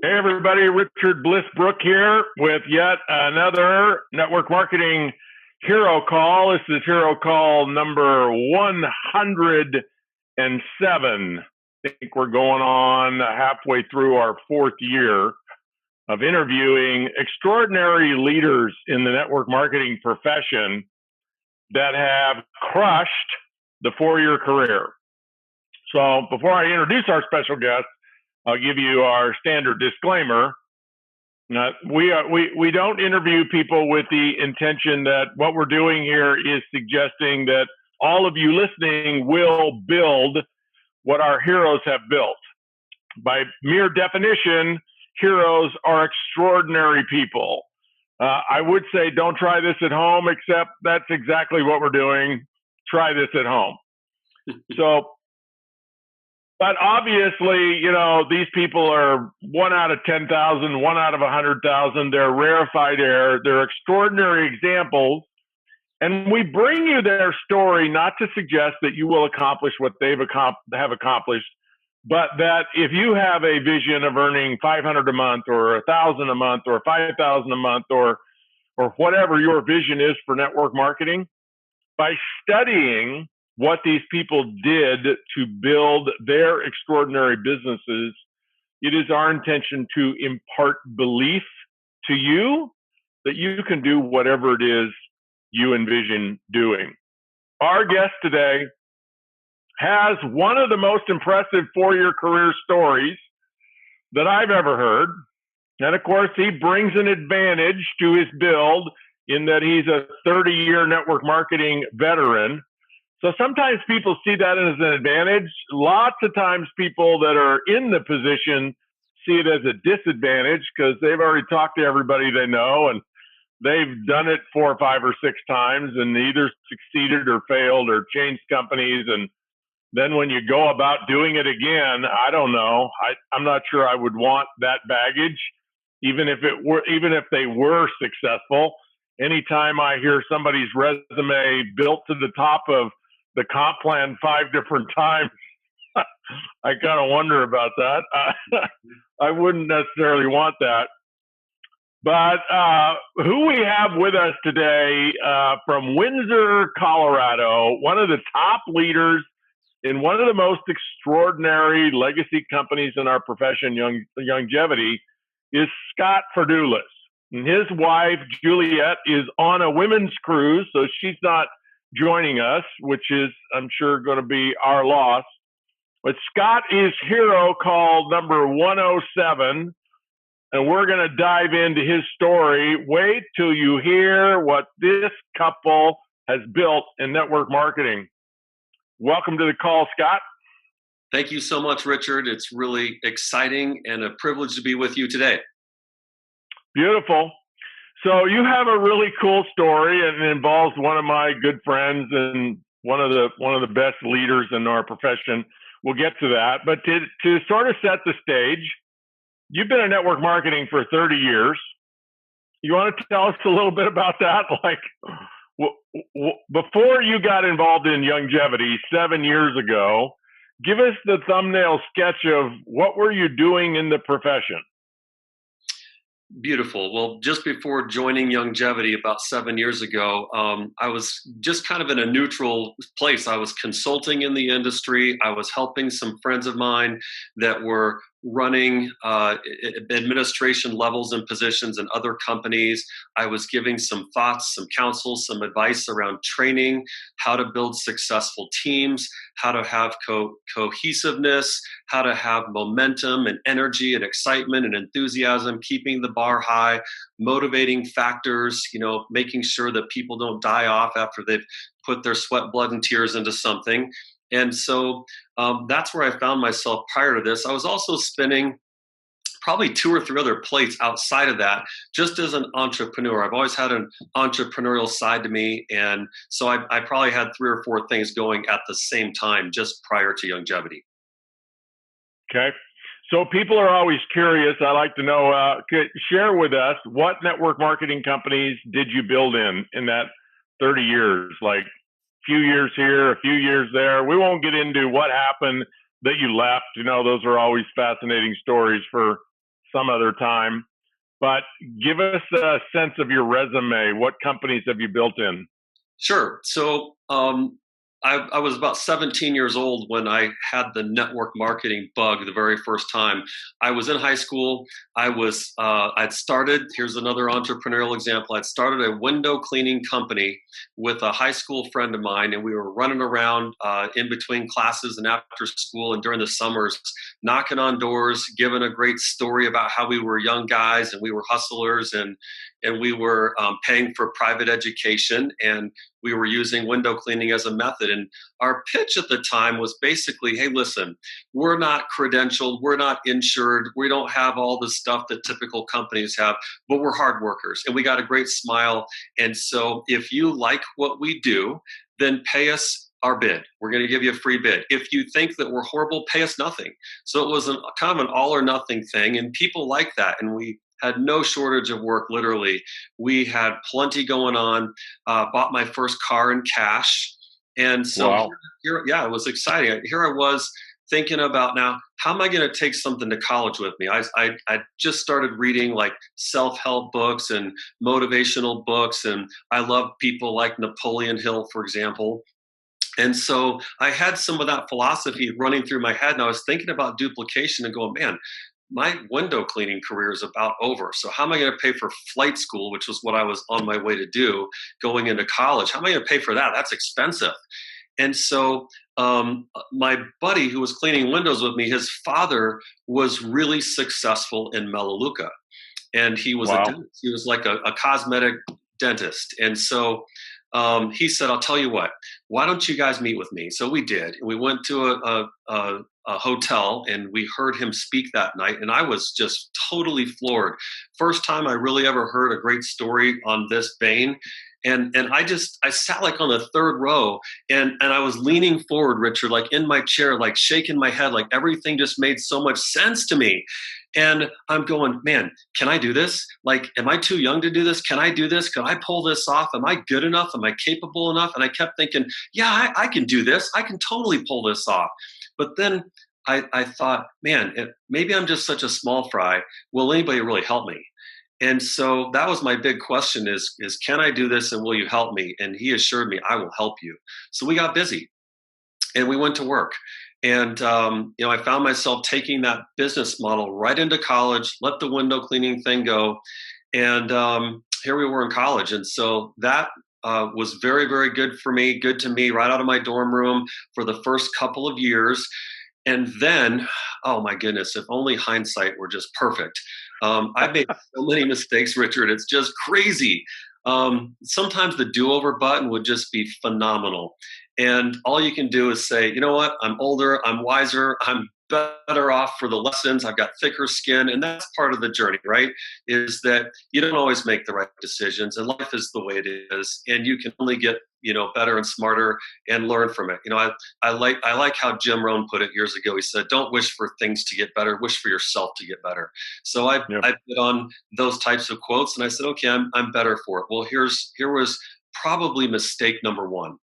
Hey everybody, Richard Brooke here with yet another network marketing hero call. This is hero call number 107. I think we're going on halfway through our fourth year of interviewing extraordinary leaders in the network marketing profession that have crushed the four-year career. So before I introduce our special guest, I'll give you our standard disclaimer. We don't interview people with the intention that what we're doing here is suggesting that all of you listening will build what our heroes have built. By mere definition, heroes are extraordinary people. I would say don't try this at home, except that's exactly what we're doing. Try this at home. But obviously, you know, these people are 1 out of 10,000, 1 out of 100,000. They're rarefied air. They're extraordinary examples. And we bring you their story not to suggest that you will accomplish what they have accomplished, but that if you have a vision of earning $500 a month or $1,000 a month or $5,000 a month or whatever your vision is for network marketing, by studying what these people did to build their extraordinary businesses, it is our intention to impart belief to you that you can do whatever it is you envision doing. Our guest today has one of the most impressive four-year career stories that I've ever heard. And of course, he brings an advantage to his build in that he's a 30-year network marketing veteran. So sometimes people see that as an advantage. Lots of times people that are in the position see it as a disadvantage because they've already talked to everybody they know and they've done it 4 or 5 or 6 times and either succeeded or failed or changed companies. And then when you go about doing it again, I don't know. I'm not sure I would want that baggage, even if they were successful. Anytime I hear somebody's resume built to the top of the comp plan 5 different times, I kind of wonder about that. I wouldn't necessarily want that. But who we have with us today from Windsor, Colorado, one of the top leaders in one of the most extraordinary legacy companies in our profession, Youngevity, is Scott Fardulis. And his wife, Juliette, is on a women's cruise, so she's not joining us, which is, I'm sure, going to be our loss. But Scott is hero call number 107, and we're going to dive into his story. Wait till you hear what this couple has built in network marketing. Welcome to the call, Scott. Thank you so much, Richard. It's really exciting and a privilege to be with you today. Beautiful. So you have a really cool story, and it involves one of my good friends and one of the best leaders in our profession. We'll get to that. But to sort of set the stage, you've been in network marketing for 30 years. You want to tell us a little bit about that? Like, before you got involved in Youngevity 7 years ago, give us the thumbnail sketch of what were you doing in the profession? Beautiful. Well, just before joining Youngevity about 7 years ago, I was just kind of in a neutral place. I was consulting in the industry. I was helping some friends of mine that were running administration levels and positions in other companies. I was giving some thoughts, some counsel, some advice around training, how to build successful teams, how to have cohesiveness, how to have momentum and energy and excitement and enthusiasm, keeping the bar high, motivating factors, making sure that people don't die off after they've put their sweat, blood, and tears into something. And so that's where I found myself prior to this. I was also spinning probably 2 or 3 other plates outside of that, just as an entrepreneur. I've always had an entrepreneurial side to me. And so I probably had 3 or 4 things going at the same time just prior to Youngevity. Okay. So people are always curious. I like to know, share with us, what network marketing companies did you build in that 30 years? Like, few years here, a few years there. We won't get into what happened that you left. Those are always fascinating stories for some other time. But give us a sense of your resume. What companies have you built in? Sure. So I was about 17 years old when I had the network marketing bug the very first time. I was in high school. I'd started, here's another entrepreneurial example. I'd started a window cleaning company with a high school friend of mine, and we were running around in between classes and after school and during the summers, knocking on doors, giving a great story about how we were young guys and we were hustlers, and we were paying for private education, and we were using window cleaning as a method. And our pitch at the time was basically, hey, listen, we're not credentialed, we're not insured, we don't have all the stuff that typical companies have, but we're hard workers and we got a great smile. And so if you like what we do, then pay us our bid. We're going to give you a free bid. If you think that we're horrible, pay us nothing. So it was kind of an all or nothing thing, and people like that. And we had no shortage of work, literally. We had plenty going on, bought my first car in cash. And so wow. Here, it was exciting. Here I was thinking about, now, how am I going to take something to college with me? I just started reading like self-help books and motivational books, and I love people like Napoleon Hill, for example. And so I had some of that philosophy running through my head, and I was thinking about duplication and going, man, my window cleaning career is about over. So how am I going to pay for flight school, which was what I was on my way to do going into college? How am I going to pay for that? That's expensive. And so my buddy who was cleaning windows with me, his father was really successful in Melaleuca. And he was a dentist. He was like a cosmetic dentist. And so he said, I'll tell you what, why don't you guys meet with me? So we did. We went to a hotel and we heard him speak that night. And I was just totally floored. First time I really ever heard a great story on this vein. And I sat like on the third row and I was leaning forward, Richard, like in my chair, like shaking my head, like everything just made so much sense to me. And I'm going, man, can I do this? Like, am I too young to do this? Can I do this? Can I pull this off? Am I good enough? Am I capable enough? And I kept thinking, yeah, I can do this. I can totally pull this off. But then I thought, man, maybe I'm just such a small fry. Will anybody really help me? And so that was my big question is can I do this and will you help me? And he assured me, I will help you. So we got busy and we went to work. And, I found myself taking that business model right into college, let the window cleaning thing go. And here we were in college. And so that was very, very good for me, good to me right out of my dorm room for the first couple of years. And then, oh my goodness, if only hindsight were just perfect. I've made so many mistakes, Richard. It's just crazy. Sometimes the do-over button would just be phenomenal. And all you can do is say, you know what? I'm older. I'm wiser. I'm better off for the lessons. I've got thicker skin. And that's part of the journey, right? Is that you don't always make the right decisions. And life is the way it is. And you can only get, better and smarter and learn from it. I like how Jim Rohn put it years ago. He said, don't wish for things to get better, wish for yourself to get better. So I put on those types of quotes and I said, okay, I'm better for it. Well, here was probably mistake number one.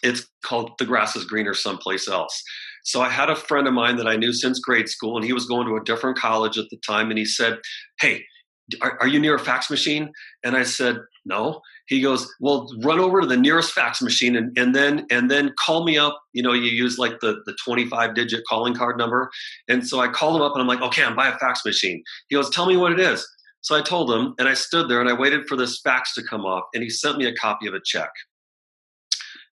It's called the grass is greener someplace else. So I had a friend of mine that I knew since grade school, and he was going to a different college at the time. And he said, hey, are you near a fax machine? And I said, no. He goes, well, run over to the nearest fax machine and then call me up. You use like the 25-digit calling card number. And so I called him up and I'm like, okay, I'm by a fax machine. He goes, tell me what it is. So I told him and I stood there and I waited for this fax to come off and he sent me a copy of a check.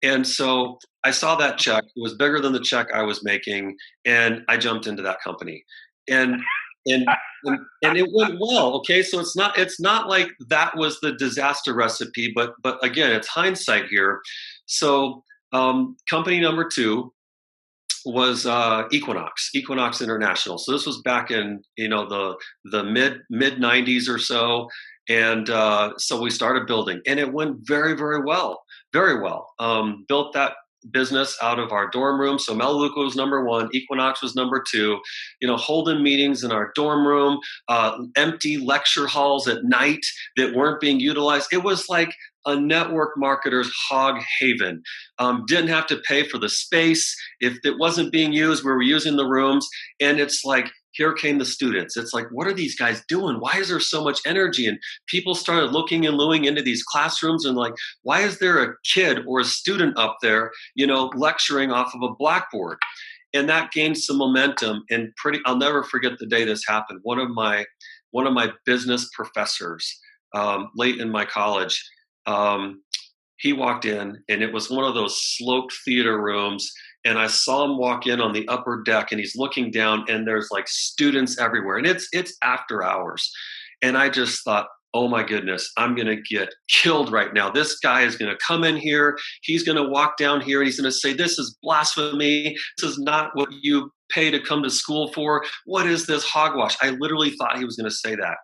And so I saw that check. It was bigger than the check I was making. And I jumped into that company. And it went well. Okay. So it's not like that was the disaster recipe, but again, it's hindsight here. So company number 2 was Equinox International. So this was back in the mid 90s or so. And so we started building and it went very, very well. Very well. Built that business out of our dorm room. So Melaleuca was number 1, Equinox was number 2, holding meetings in our dorm room, empty lecture halls at night that weren't being utilized. It was like a network marketer's hog haven. Didn't have to pay for the space. If it wasn't being used, we were using the rooms. And it's like here came the students. It's like, what are these guys doing? Why is there so much energy? And people started looking and looing into these classrooms and like, why is there a kid or a student up there, lecturing off of a blackboard? And that gained some momentum. And I'll never forget the day this happened. One of my business professors, late in my college, he walked in, and it was one of those sloped theater rooms. And I saw him walk in on the upper deck, and he's looking down, and there's like students everywhere, and it's after hours. And I just thought, oh my goodness, I'm going to get killed right now. This guy is going to come in here. He's going to walk down here, and he's going to say, this is blasphemy. This is not what you pay to come to school for. What is this hogwash? I literally thought he was going to say that.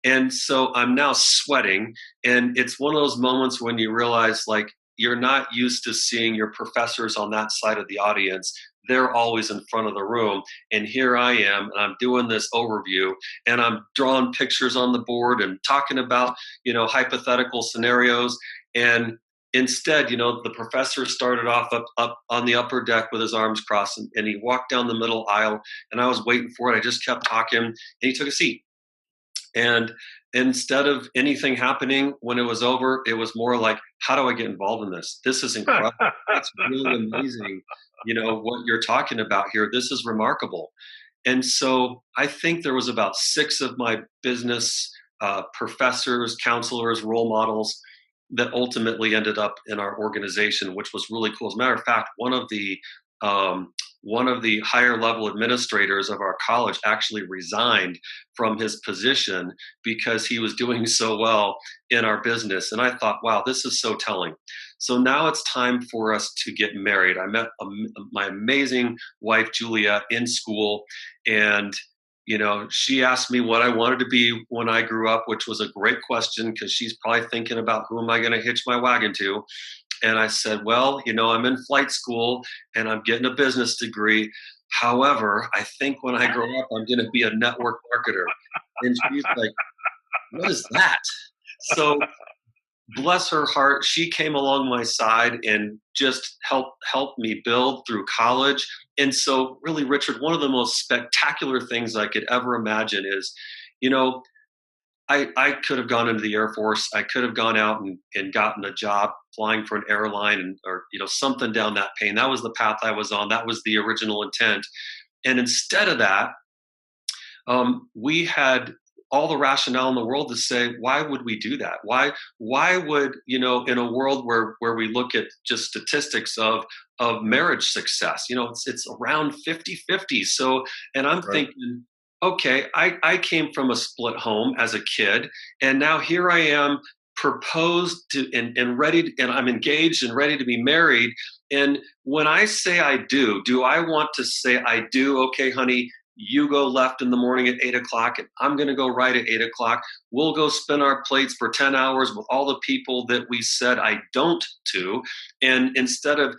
And so I'm now sweating, and it's one of those moments when you realize, like, you're not used to seeing your professors on that side of the audience. They're always in front of the room. And here I am, and I'm doing this overview, and I'm drawing pictures on the board and talking about, hypothetical scenarios. And instead, the professor started off up on the upper deck with his arms crossed, and he walked down the middle aisle, and I was waiting for it. I just kept talking, and he took a seat. And instead of anything happening when it was over, it was more like, how do I get involved in this? This is incredible. It's really amazing, what you're talking about here. This is remarkable. And so I think there was about 6 of my business professors, counselors, role models that ultimately ended up in our organization, which was really cool. As a matter of fact, one of the higher level administrators of our college actually resigned from his position because he was doing so well in our business. And I thought, wow, this is so telling. So now it's time for us to get married. I met my amazing wife, Juliette, in school. And, she asked me what I wanted to be when I grew up, which was a great question because she's probably thinking about who am I going to hitch my wagon to. And I said, well, I'm in flight school and I'm getting a business degree. However, I think when I grow up, I'm going to be a network marketer. And she's like, what is that? So bless her heart, she came along my side and just helped me build through college. And so really, Richard, one of the most spectacular things I could ever imagine is, I could have gone into the Air Force. I could have gone out and gotten a job flying for an airline or something down that path. That was the path I was on. That was the original intent. And instead of that, we had all the rationale in the world to say, why would we do that? Why would, in a world where we look at just statistics of marriage success, it's around 50-50. So, and I'm thinking, okay, I came from a split home as a kid, and now here I am proposed to and ready, and I'm engaged and ready to be married. And when I say I do I want to say I do? Okay, honey, you go left in the morning at 8:00, and I'm going to go right at 8:00. We'll go spin our plates for 10 hours with all the people that we said I don't to. And instead of,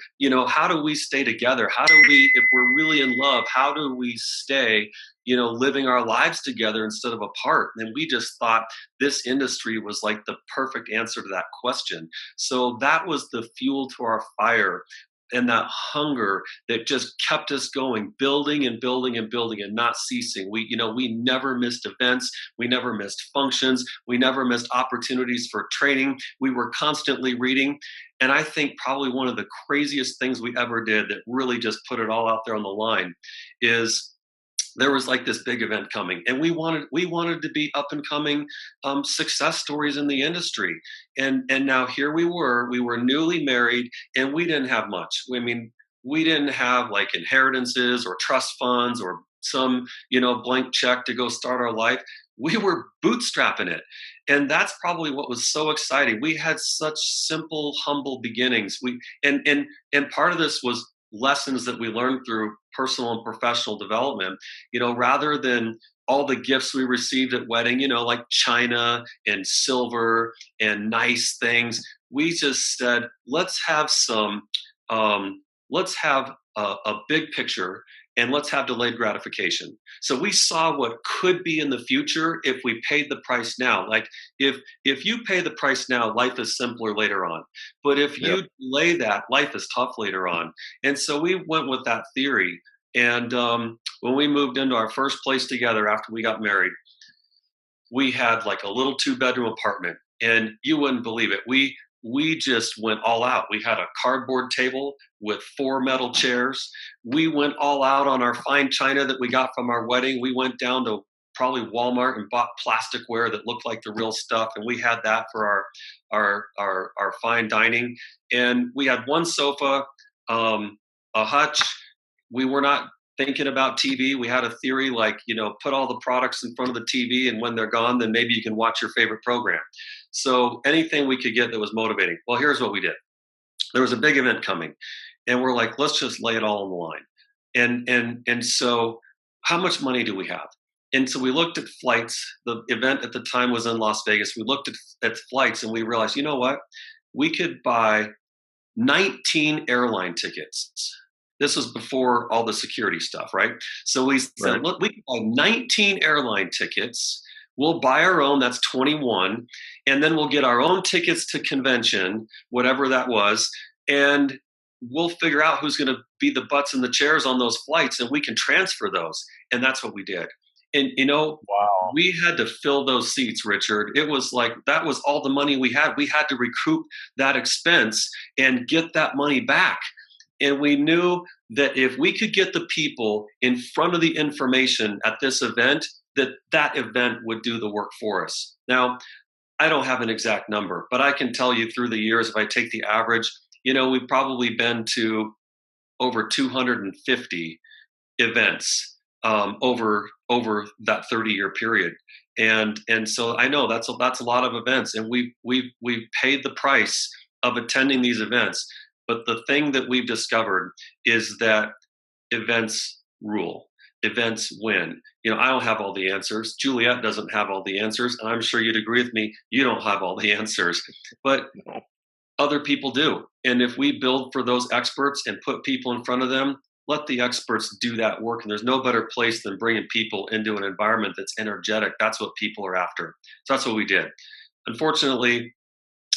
how do we stay together? How do we, if we're really in love, how do we stay, living our lives together instead of apart? And we just thought this industry was like the perfect answer to that question. So that was the fuel to our fire. And that hunger that just kept us going, building and building and building and not ceasing. We never missed events. We never missed functions. We never missed opportunities for training. We were constantly reading. And I think probably one of the craziest things we ever did that really just put it all out there on the line is there was like this big event coming, and we wanted to be up and coming success stories in the industry. And now here we were newly married, and we didn't have much. I mean, we didn't have like inheritances or trust funds or some, blank check to go start our life. We were bootstrapping it. And that's probably what was so exciting. We had such simple, humble beginnings. And part of this was lessons that we learned through personal and professional development, rather than all the gifts we received at wedding, like china and silver and nice things. We just said, let's have a big picture, and let's have delayed gratification. So we saw what could be in the future if we paid the price now. Like if you pay the price now, life is simpler later on. But if you delay that, life is tough later on. And so we went with that theory. And when we moved into our first place together after we got married, we had like a little 2-bedroom apartment, and you wouldn't believe it. We just went all out. We had a cardboard table with 4 metal chairs. We went all out on our fine china that we got from our wedding. We went down to probably Walmart and bought plasticware that looked like the real stuff, and we had that for our fine dining. And we had one sofa, a hutch. We were not thinking about TV. We had a theory like, put all the products in front of the TV, and when they're gone, then maybe you can watch your favorite program. So anything we could get that was motivating. Well, here's what we did. There was a big event coming, and we're like, let's just lay it all on the line. And so how much money do we have? And so we looked at flights. The event at the time was in Las Vegas. We looked at flights, and we realized, you know what? We could buy 19 airline tickets. This was before all the security stuff, right? So we said, look, we can buy 19 airline tickets. We'll buy our own, that's 21. And then we'll get our own tickets to convention, whatever that was. And we'll figure out who's going to be the butts in the chairs on those flights, and we can transfer those. And that's what we did. And, wow, we had to fill those seats, Richard. It was like, that was all the money we had. We had to recoup that expense and get that money back. And we knew that if we could get the people in front of the information at this event, that event would do the work for us. Now, I don't have an exact number, but I can tell you through the years, if I take the average, we've probably been to over 250 events over that 30-year period. And so I know that's a lot of events, and we've paid the price of attending these events. But the thing that we've discovered is that events rule. Events win. I don't have all the answers. Juliette doesn't have all the answers. And I'm sure you'd agree with me, you don't have all the answers. But other people do. And if we build for those experts and put people in front of them, let the experts do that work. And there's no better place than bringing people into an environment that's energetic. That's what people are after. So that's what we did. Unfortunately,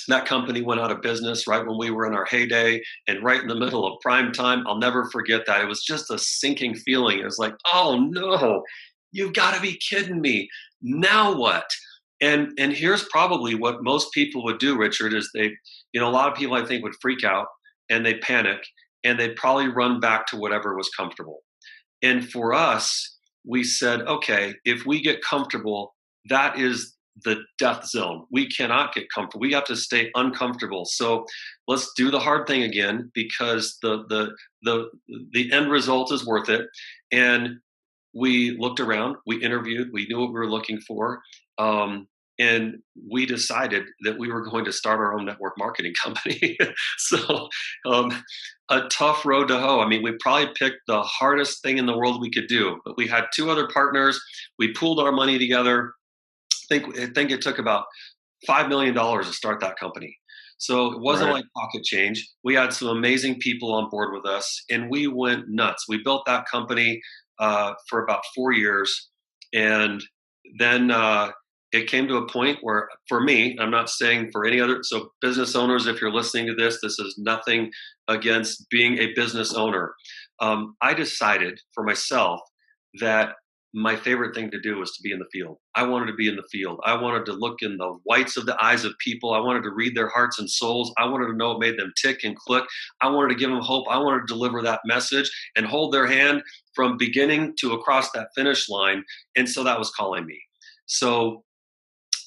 that company went out of business right when we were in our heyday and right in the middle of prime time. I'll never forget that. It was just a sinking feeling. It was like, oh no, you've got to be kidding me. Now what? And here's probably what most people would do, Richard, is a lot of people I think would freak out and they panic and they'd probably run back to whatever was comfortable. And for us, we said, okay, if we get comfortable, that is the death zone. We cannot get comfortable. We have to stay uncomfortable. So let's do the hard thing again, because the end result is worth it. And we looked around, we interviewed, we knew what we were looking for. And we decided that we were going to start our own network marketing company. So a tough road to hoe. I mean, we probably picked the hardest thing in the world we could do, but we had 2 other partners. We pooled our money together. I think it took about $5 million to start that company. So it wasn't like pocket change. We had some amazing people on board with us, and we went nuts. We built that company for about 4 years. And then it came to a point where, for me, I'm not saying for any other, so business owners, if you're listening to this is nothing against being a business owner. I decided for myself that my favorite thing to do was to be in the field. I wanted to be in the field. I wanted to look in the whites of the eyes of people. I wanted to read their hearts and souls. I wanted to know what made them tick and click. I wanted to give them hope. I wanted to deliver that message and hold their hand from beginning to across that finish line. And so that was calling me. So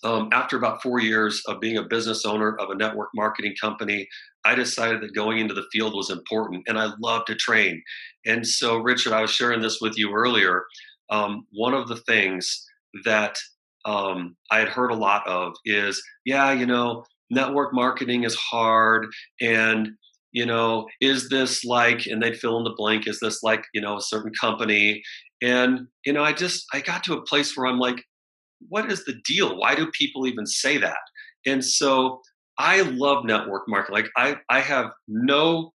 after about 4 years of being a business owner of a network marketing company, I decided that going into the field was important, and I love to train. And so, Richard, I was sharing this with you earlier. One of the things that I had heard a lot of is, network marketing is hard. And, is this like, and they'd fill in the blank, is this like, a certain company? And, I got to a place where I'm like, what is the deal? Why do people even say that? And so I love network marketing. Like I have no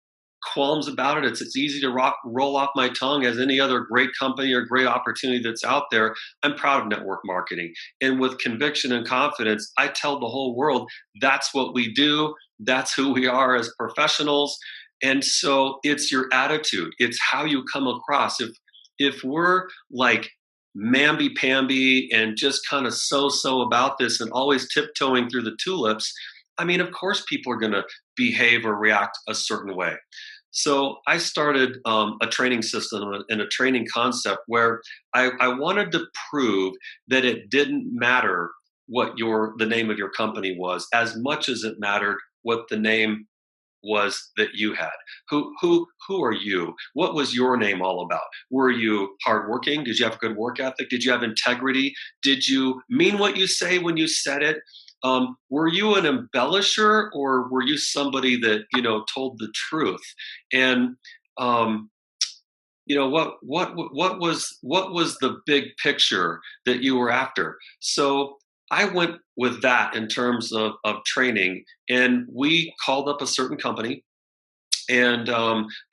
qualms about it. It's easy to roll off my tongue as any other great company or great opportunity that's out there. I'm proud of network marketing. And with conviction and confidence, I tell the whole world that's what we do. That's who we are as professionals. And so it's your attitude. It's how you come across. If we're like mamby-pamby and just kind of so about this and always tiptoeing through the tulips, I mean, of course people are going to behave or react a certain way. So I started a training system and a training concept where I wanted to prove that it didn't matter what the name of your company was, as much as it mattered what the name was that you had. Who are you? What was your name all about? Were you hardworking? Did you have good work ethic? Did you have integrity? Did you mean what you say when you said it? Were you an embellisher, or were you somebody that told the truth? And what was the big picture that you were after? So I went with that in terms of training, and we called up a certain company, and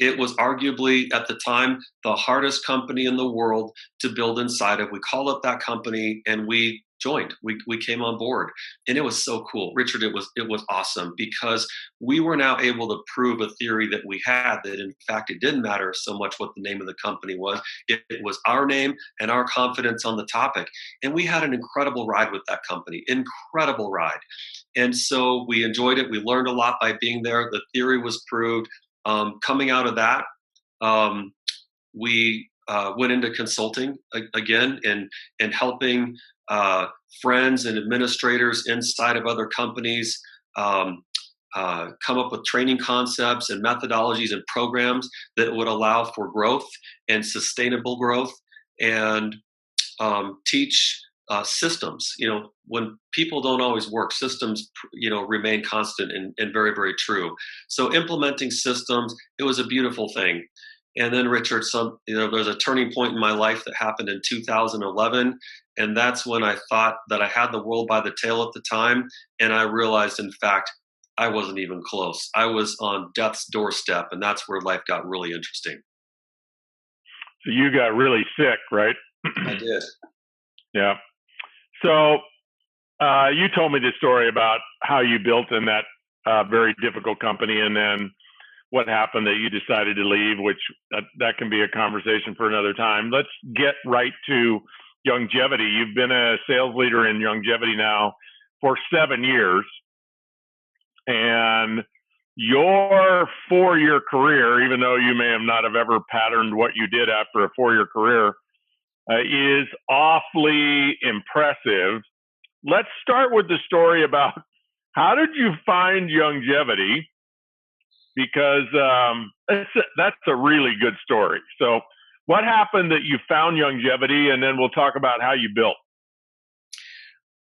it was arguably at the time the hardest company in the world to build inside of. We called up that company and we joined. We came on board, and it was so cool, Richard. It was awesome because we were now able to prove a theory that we had, that in fact it didn't matter so much what the name of the company was. It was our name and our confidence on the topic, and we had an incredible ride with that company. Incredible ride. And so we enjoyed it. We learned a lot by being there. The theory was proved. Coming out of that, we went into consulting again and helping friends and administrators inside of other companies come up with training concepts and methodologies and programs that would allow for growth and sustainable growth, and teach systems. When people don't always work, systems remain constant and very, very true. So implementing systems, it was a beautiful thing. And then, Richard, there's a turning point in my life that happened in 2011, and that's when I thought that I had the world by the tail at the time, and I realized, in fact, I wasn't even close. I was on death's doorstep, and that's where life got really interesting. So you got really sick, right? I did. Yeah. So you told me the story about how you built in that very difficult company, and then what happened that you decided to leave, which that can be a conversation for another time. Let's get right to Youngevity. You've been a sales leader in Youngevity now for 7 years, and your 4-year career, even though you may not have ever patterned what you did after a 4-year career, is awfully impressive. Let's start with the story about how did you find Youngevity, because that's a really good story. So what happened that you found Youngevity, and then we'll talk about how you built.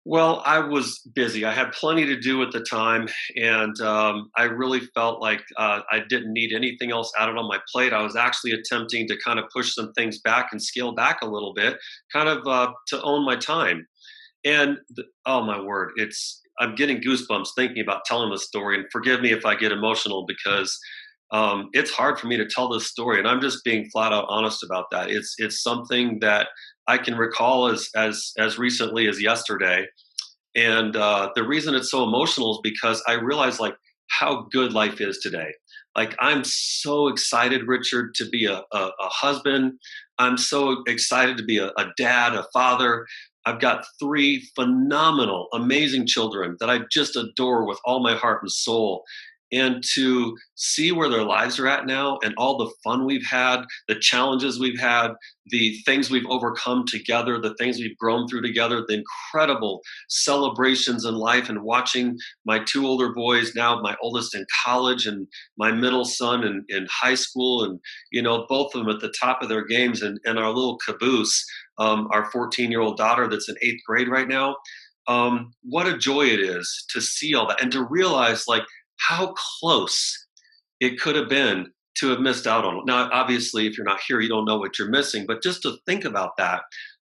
Well, I was busy. I had plenty to do at the time, and I really felt like I didn't need anything else added on my plate. I was actually attempting to kind of push some things back and scale back a little bit, kind of to own my time. And oh my word, I'm getting goosebumps thinking about telling this story. And forgive me if I get emotional, because it's hard for me to tell this story, and I'm just being flat out honest about that. It's something that I can recall as recently as yesterday. And the reason it's so emotional is because I realize like how good life is today. Like, I'm so excited, Richard, to be a husband. I'm so excited to be a dad, a father. I've got 3 phenomenal, amazing children that I just adore with all my heart and soul. And to see where their lives are at now, and all the fun we've had, the challenges we've had, the things we've overcome together, the things we've grown through together, the incredible celebrations in life, and watching my 2 older boys, now my oldest in college and my middle son in high school, and both of them at the top of their games, and our little caboose, our 14-year-old daughter that's in 8th grade right now. What a joy it is to see all that and to realize like how close it could have been to have missed out on it. Now, obviously, if you're not here, you don't know what you're missing, but just to think about that,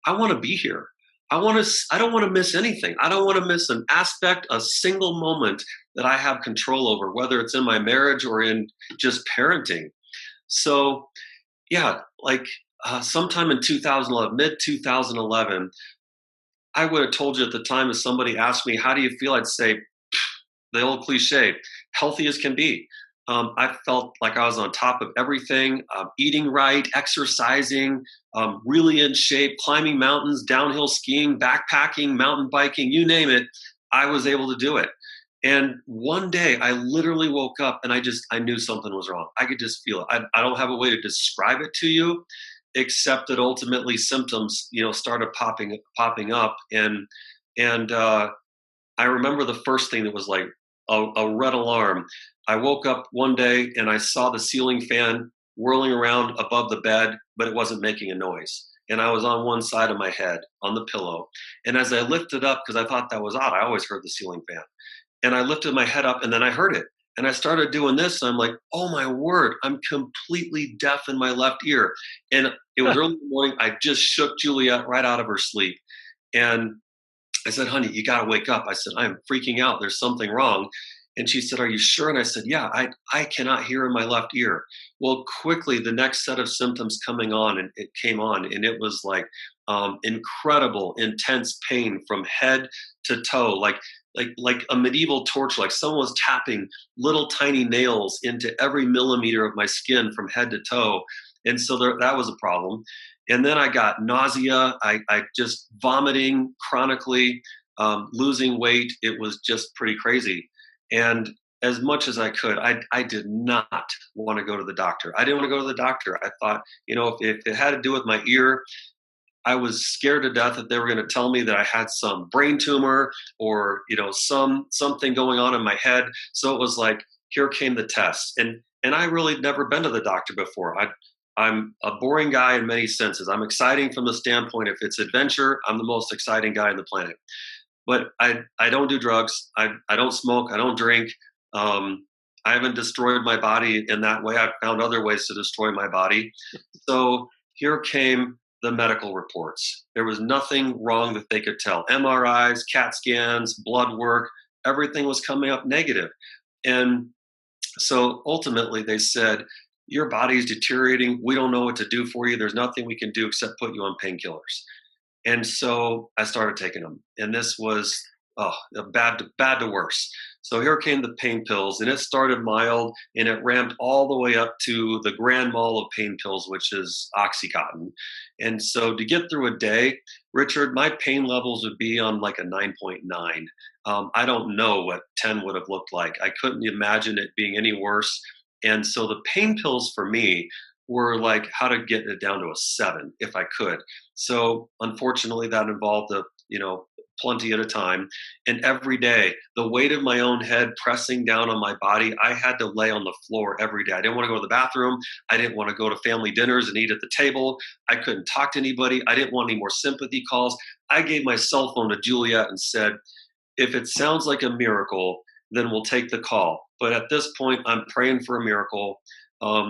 I want to be here. I don't want to miss anything. I don't want to miss an aspect, a single moment that I have control over, whether it's in my marriage or in just parenting. So yeah, like sometime in 2011, mid-2011, I would have told you at the time, if somebody asked me, how do you feel? I'd say, the old cliche, healthy as can be. I felt like I was on top of everything, eating right, exercising, really in shape, climbing mountains, downhill skiing, backpacking, mountain biking, you name it. I was able to do it. And one day I literally woke up and I knew something was wrong. I could just feel it. I don't have a way to describe it to you, except that ultimately symptoms, started popping up. And I remember the first thing that was like a red alarm. I woke up one day and I saw the ceiling fan whirling around above the bed, but it wasn't making a noise. And I was on one side of my head on the pillow. And as I lifted up, because I thought that was odd, I always heard the ceiling fan. And I lifted my head up and then I heard it. And I started doing this. And I'm like, oh my word, I'm completely deaf in my left ear. And it was early in the morning. I just shook Juliette right out of her sleep. And I said, honey, you got to wake up. I said, I'm freaking out. There's something wrong. And she said, are you sure? And I said, yeah, I cannot hear in my left ear. Well, quickly, the next set of symptoms coming on, and it came on, and it was like incredible, intense pain from head to toe, like a medieval torture, like someone was tapping little tiny nails into every millimeter of my skin from head to toe. And so that was a problem. And then I got nausea. I just vomiting chronically, losing weight. It was just pretty crazy. And as much as I could, I did not want to go to the doctor. I didn't want to go to the doctor. I thought, if it had to do with my ear, I was scared to death that they were going to tell me that I had some brain tumor or, something going on in my head. So it was like, here came the test. And I really never been to the doctor before. I'm a boring guy in many senses. I'm exciting from the standpoint, if it's adventure, I'm the most exciting guy on the planet. But I don't do drugs. I don't smoke. I don't drink. I haven't destroyed my body in that way. I've found other ways to destroy my body. So here came the medical reports. There was nothing wrong that they could tell. MRIs, CAT scans, blood work, everything was coming up negative. And so ultimately they said, your body is deteriorating. We don't know what to do for you. There's nothing we can do except put you on painkillers. And so I started taking them. And this was bad to worse. So here came the pain pills, and it started mild, and it ramped all the way up to the grand mal of pain pills, which is Oxycontin. And so to get through a day, Richard, my pain levels would be on like a 9.9. I don't know what 10 would have looked like. I couldn't imagine it being any worse. And so the pain pills for me were like how to get it down to a 7 if I could. So unfortunately that involved plenty at a time. And every day, the weight of my own head pressing down on my body, I had to lay on the floor every day. I didn't want to go to the bathroom. I didn't want to go to family dinners and eat at the table. I couldn't talk to anybody. I didn't want any more sympathy calls. I gave my cell phone to Juliette and said, if it sounds like a miracle, then we'll take the call. But at this point, I'm praying for a miracle.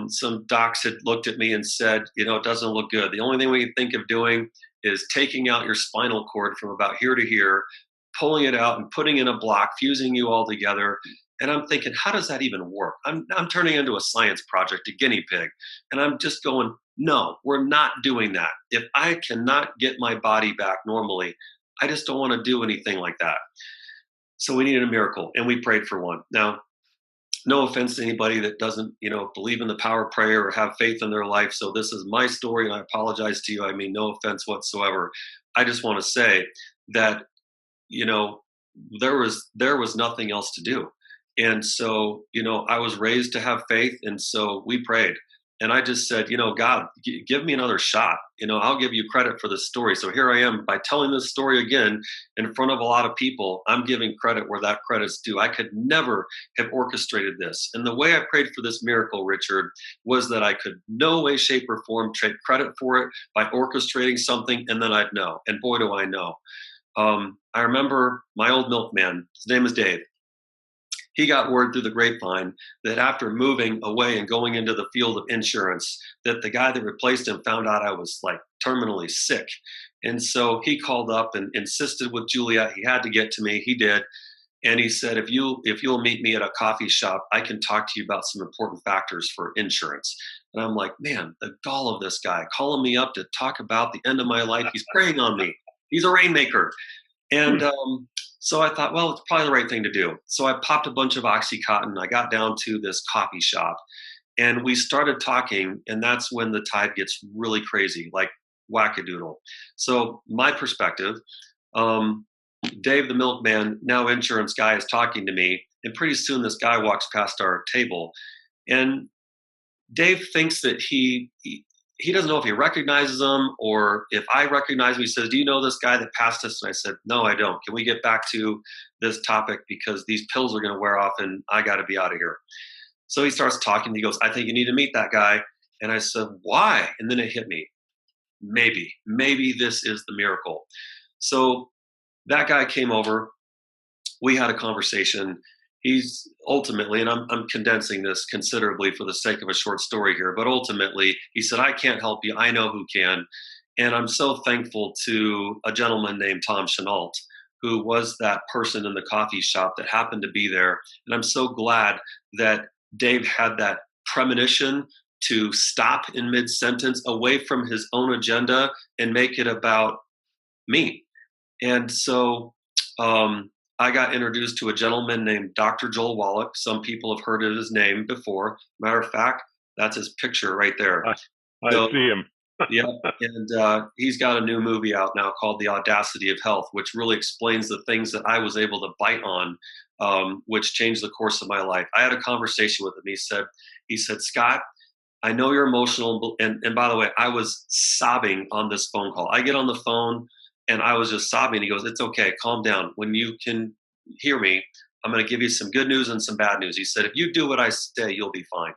Some docs had looked at me and said, it doesn't look good. The only thing we can think of doing is taking out your spinal cord from about here to here, pulling it out and putting in a block, fusing you all together. And I'm thinking, how does that even work? I'm turning into a science project, a guinea pig. And I'm just going, no, we're not doing that. If I cannot get my body back normally, I just don't want to do anything like that. So we needed a miracle, and we prayed for one. Now, no offense to anybody that doesn't, believe in the power of prayer or have faith in their life. So this is my story, and I apologize to you. I mean, no offense whatsoever. I just want to say that, there was nothing else to do. And so, I was raised to have faith. And so we prayed. And I just said, God, give me another shot. I'll give you credit for this story. So here I am by telling this story again in front of a lot of people. I'm giving credit where that credit's due. I could never have orchestrated this. And the way I prayed for this miracle, Richard, was that I could no way, shape, or form take credit for it by orchestrating something, and then I'd know. And boy, do I know. I remember my old milkman. His name is Dave. He got word through the grapevine that after moving away and going into the field of insurance, that the guy that replaced him found out I was like terminally sick. And so he called up and insisted with Juliette he had to get to me. He did. And he said, if you'll meet me at a coffee shop, I can talk to you about some important factors for insurance. And I'm like, man, the gall of this guy calling me up to talk about the end of my life. He's preying on me. He's a rainmaker. And so I thought, well, it's probably the right thing to do. So I popped a bunch of Oxycontin. I got down to this coffee shop and we started talking. And that's when the tide gets really crazy, like wackadoodle. So my perspective, Dave, the milkman, now insurance guy, is talking to me. And pretty soon this guy walks past our table. And Dave thinks that he doesn't know if he recognizes him or if I recognize him. He says, "Do you know this guy that passed us?" And I said, "No, I don't. Can we get back to this topic because these pills are going to wear off and I got to be out of here." So he starts talking. He goes, "I think you need to meet that guy." And I said, "Why?" And then it hit me. Maybe this is the miracle. So that guy came over. We had a conversation. He's ultimately, and I'm condensing this considerably for the sake of a short story here, but ultimately he said, "I can't help you. I know who can." And I'm so thankful to a gentleman named Tom Chenault, who was that person in the coffee shop that happened to be there. And I'm so glad that Dave had that premonition to stop in mid-sentence away from his own agenda and make it about me. And so, I got introduced to a gentleman named Dr. Joel Wallach. Some people have heard of his name before. Matter of fact, that's his picture right there. I So, see him. yeah, and he's got a new movie out now called The Audacity of Health, which really explains the things that I was able to bite on, which changed the course of my life. I had a conversation with him. He said, "Scott, I know you're emotional." And by the way, I was sobbing on this phone call. I get on the phone and I was just sobbing. He goes, "It's okay. Calm down. When you can hear me, I'm going to give you some good news and some bad news." He said, "If you do what I say, you'll be fine."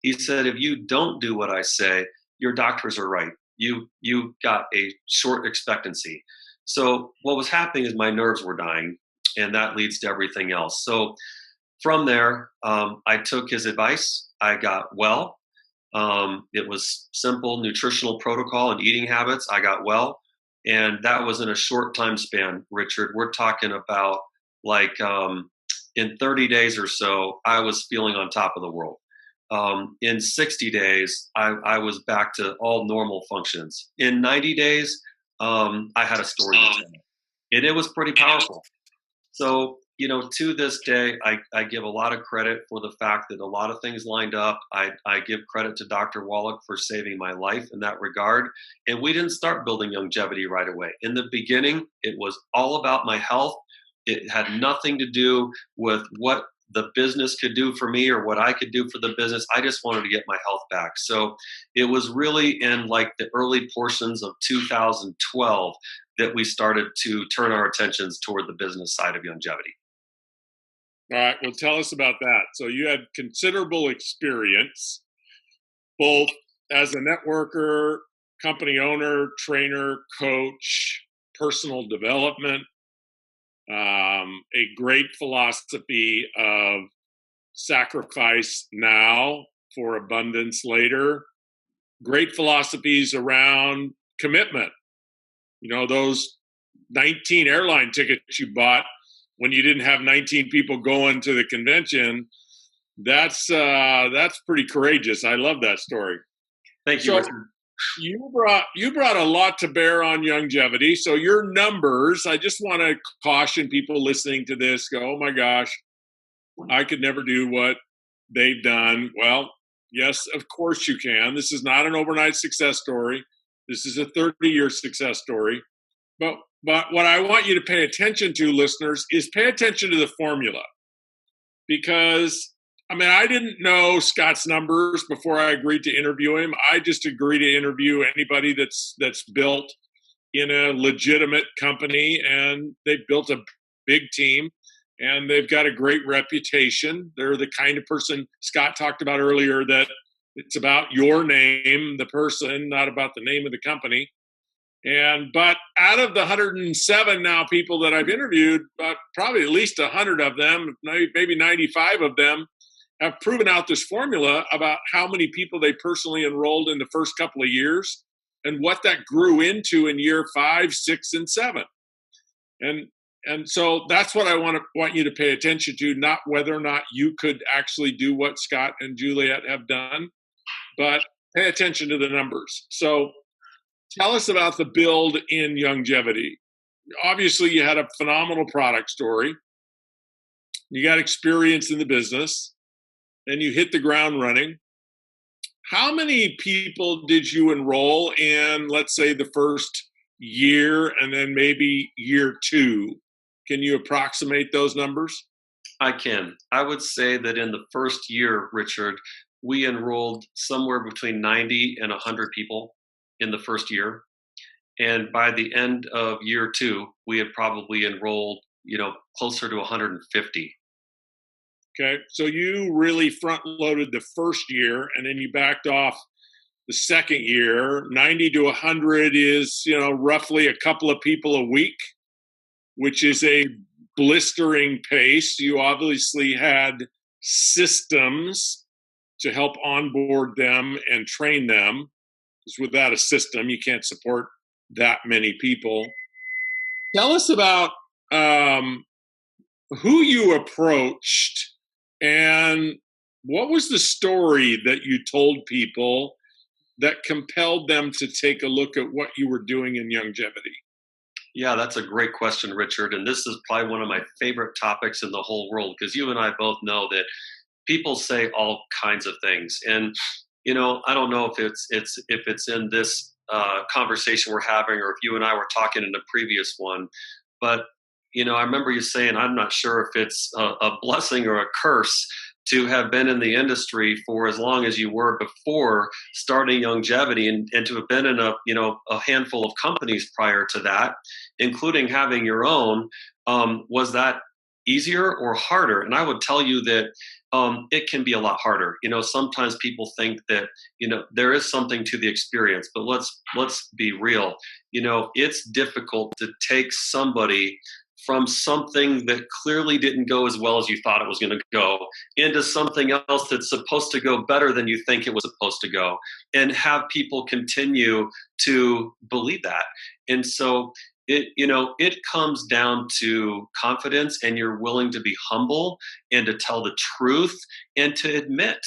He said, "If you don't do what I say, your doctors are right. You got a short expectancy." So what was happening is my nerves were dying, and that leads to everything else. So from there, I took his advice. I got well. It was simple nutritional protocol and eating habits. I got well. And that was in a short time span, Richard. We're talking about like in 30 days or so, I was feeling on top of the world. In 60 days, I was back to all normal functions. In 90 days, I had a story to tell. And it was pretty powerful. So, to this day, I give a lot of credit for the fact that a lot of things lined up. I give credit to Dr. Wallach for saving my life in that regard. And we didn't start building Youngevity right away. In the beginning, it was all about my health. It had nothing to do with what the business could do for me or what I could do for the business. I just wanted to get my health back. So it was really in like the early portions of 2012 that we started to turn our attentions toward the business side of Youngevity. All right, well, tell us about that. So you had considerable experience, both as a networker, company owner, trainer, coach, personal development, a great philosophy of sacrifice now for abundance later, great philosophies around commitment. Those 19 airline tickets you bought when you didn't have 19 people going to the convention, that's pretty courageous. I love that story. Thank you. So you brought a lot to bear on Youngevity. So your numbers, I just want to caution people listening to this, go, "Oh my gosh, I could never do what they've done." Well, yes, of course you can. This is not an overnight success story. This is a 30-year success story. But what I want you to pay attention to, listeners, is pay attention to the formula. Because, I didn't know Scott's numbers before I agreed to interview him. I just agreed to interview anybody that's built in a legitimate company, and they've built a big team, and they've got a great reputation. They're the kind of person Scott talked about earlier, that it's about your name, the person, not about the name of the company. But out of the 107 now people that I've interviewed, probably at least 100 of them, maybe 95 of them, have proven out this formula about how many people they personally enrolled in the first couple of years and what that grew into in year 5, 6, and 7. And so that's what I want you to pay attention to, not whether or not you could actually do what Scott and Juliette have done, but pay attention to the numbers. So tell us about the build in Youngevity. obviously you had a phenomenal product story. You got experience in the business, and you hit the ground running. How many people did you enroll in, let's say, the first year and then maybe year 2? Can you approximate those numbers? I can. I would say that in the first year, Richard, we enrolled somewhere between 90 and 100 people in the first year. And by the end of year 2, we had probably enrolled, closer to 150. Okay, so you really front loaded the first year, and then you backed off the second year. 90 to 100 is, roughly a couple of people a week, which is a blistering pace. You obviously had systems to help onboard them and train them, because without a system, you can't support that many people. Tell us about who you approached and what was the story that you told people that compelled them to take a look at what you were doing in Youngevity? Yeah, that's a great question, Richard. And this is probably one of my favorite topics in the whole world, because you and I both know that people say all kinds of things. And, I don't know if it's in this conversation we're having, or if you and I were talking in the previous one, but I remember you saying, I'm not sure if it's a blessing or a curse to have been in the industry for as long as you were before starting Youngevity, and to have been in a handful of companies prior to that, including having your own. Was that easier or harder? And I would tell you that it can be a lot harder. Sometimes people think that, there is something to the experience, but let's be real. It's difficult to take somebody from something that clearly didn't go as well as you thought it was going to go into something else that's supposed to go better than you think it was supposed to go, and have people continue to believe that. And so it comes down to confidence, and you're willing to be humble and to tell the truth and to admit,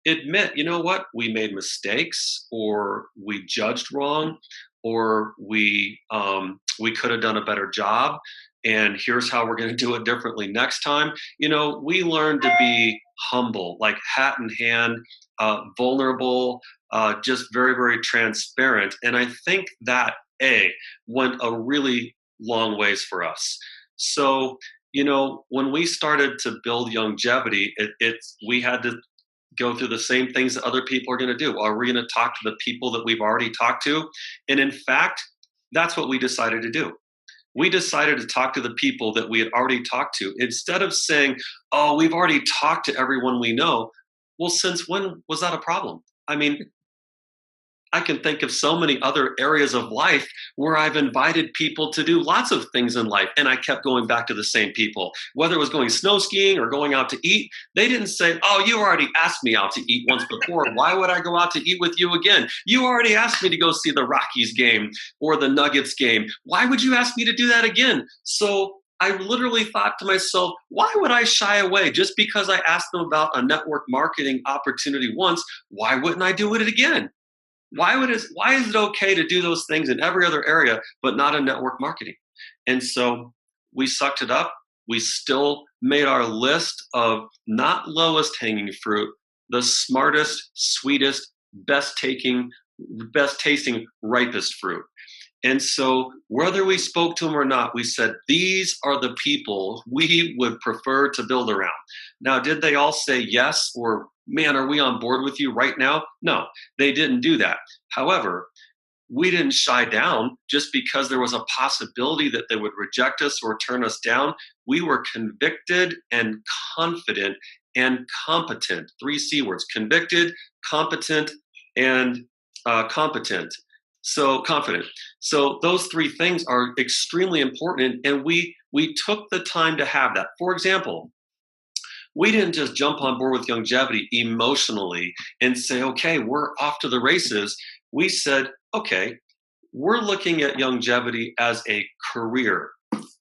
you know what, we made mistakes, or we judged wrong, or we could have done a better job, and here's how we're going to do it differently next time. We learn to be humble, like hat in hand, vulnerable, just very, very transparent. And I think that went a really long ways for us. So, when we started to build Youngevity, we had to go through the same things that other people are going to do. Are we going to talk to the people that we've already talked to? And in fact, that's what we decided to do. We decided to talk to the people that we had already talked to, instead of saying, oh, we've already talked to everyone we know. Well, since when was that a problem? I mean, I can think of so many other areas of life where I've invited people to do lots of things in life, and I kept going back to the same people. Whether it was going snow skiing or going out to eat, they didn't say, oh, you already asked me out to eat once before. Why would I go out to eat with you again? You already asked me to go see the Rockies game or the Nuggets game. Why would you ask me to do that again? So I literally thought to myself, why would I shy away? Just because I asked them about a network marketing opportunity once, why wouldn't I do it again? Why is it okay to do those things in every other area, but not in network marketing? And so we sucked it up. We still made our list of not lowest hanging fruit, the smartest, sweetest, best tasting, ripest fruit. And so whether we spoke to them or not, we said, these are the people we would prefer to build around. Now, did they all say yes, or man, are we on board with you right now? No, they didn't do that. However, we didn't shy down just because there was a possibility that they would reject us or turn us down. We were convicted and confident and competent. 3 C words: convicted, competent, and competent. So confident. So those 3 things are extremely important, and we took the time to have that. For example, we didn't just jump on board with Youngevity emotionally and say, okay, we're off to the races. We said, okay, we're looking at Youngevity as a career.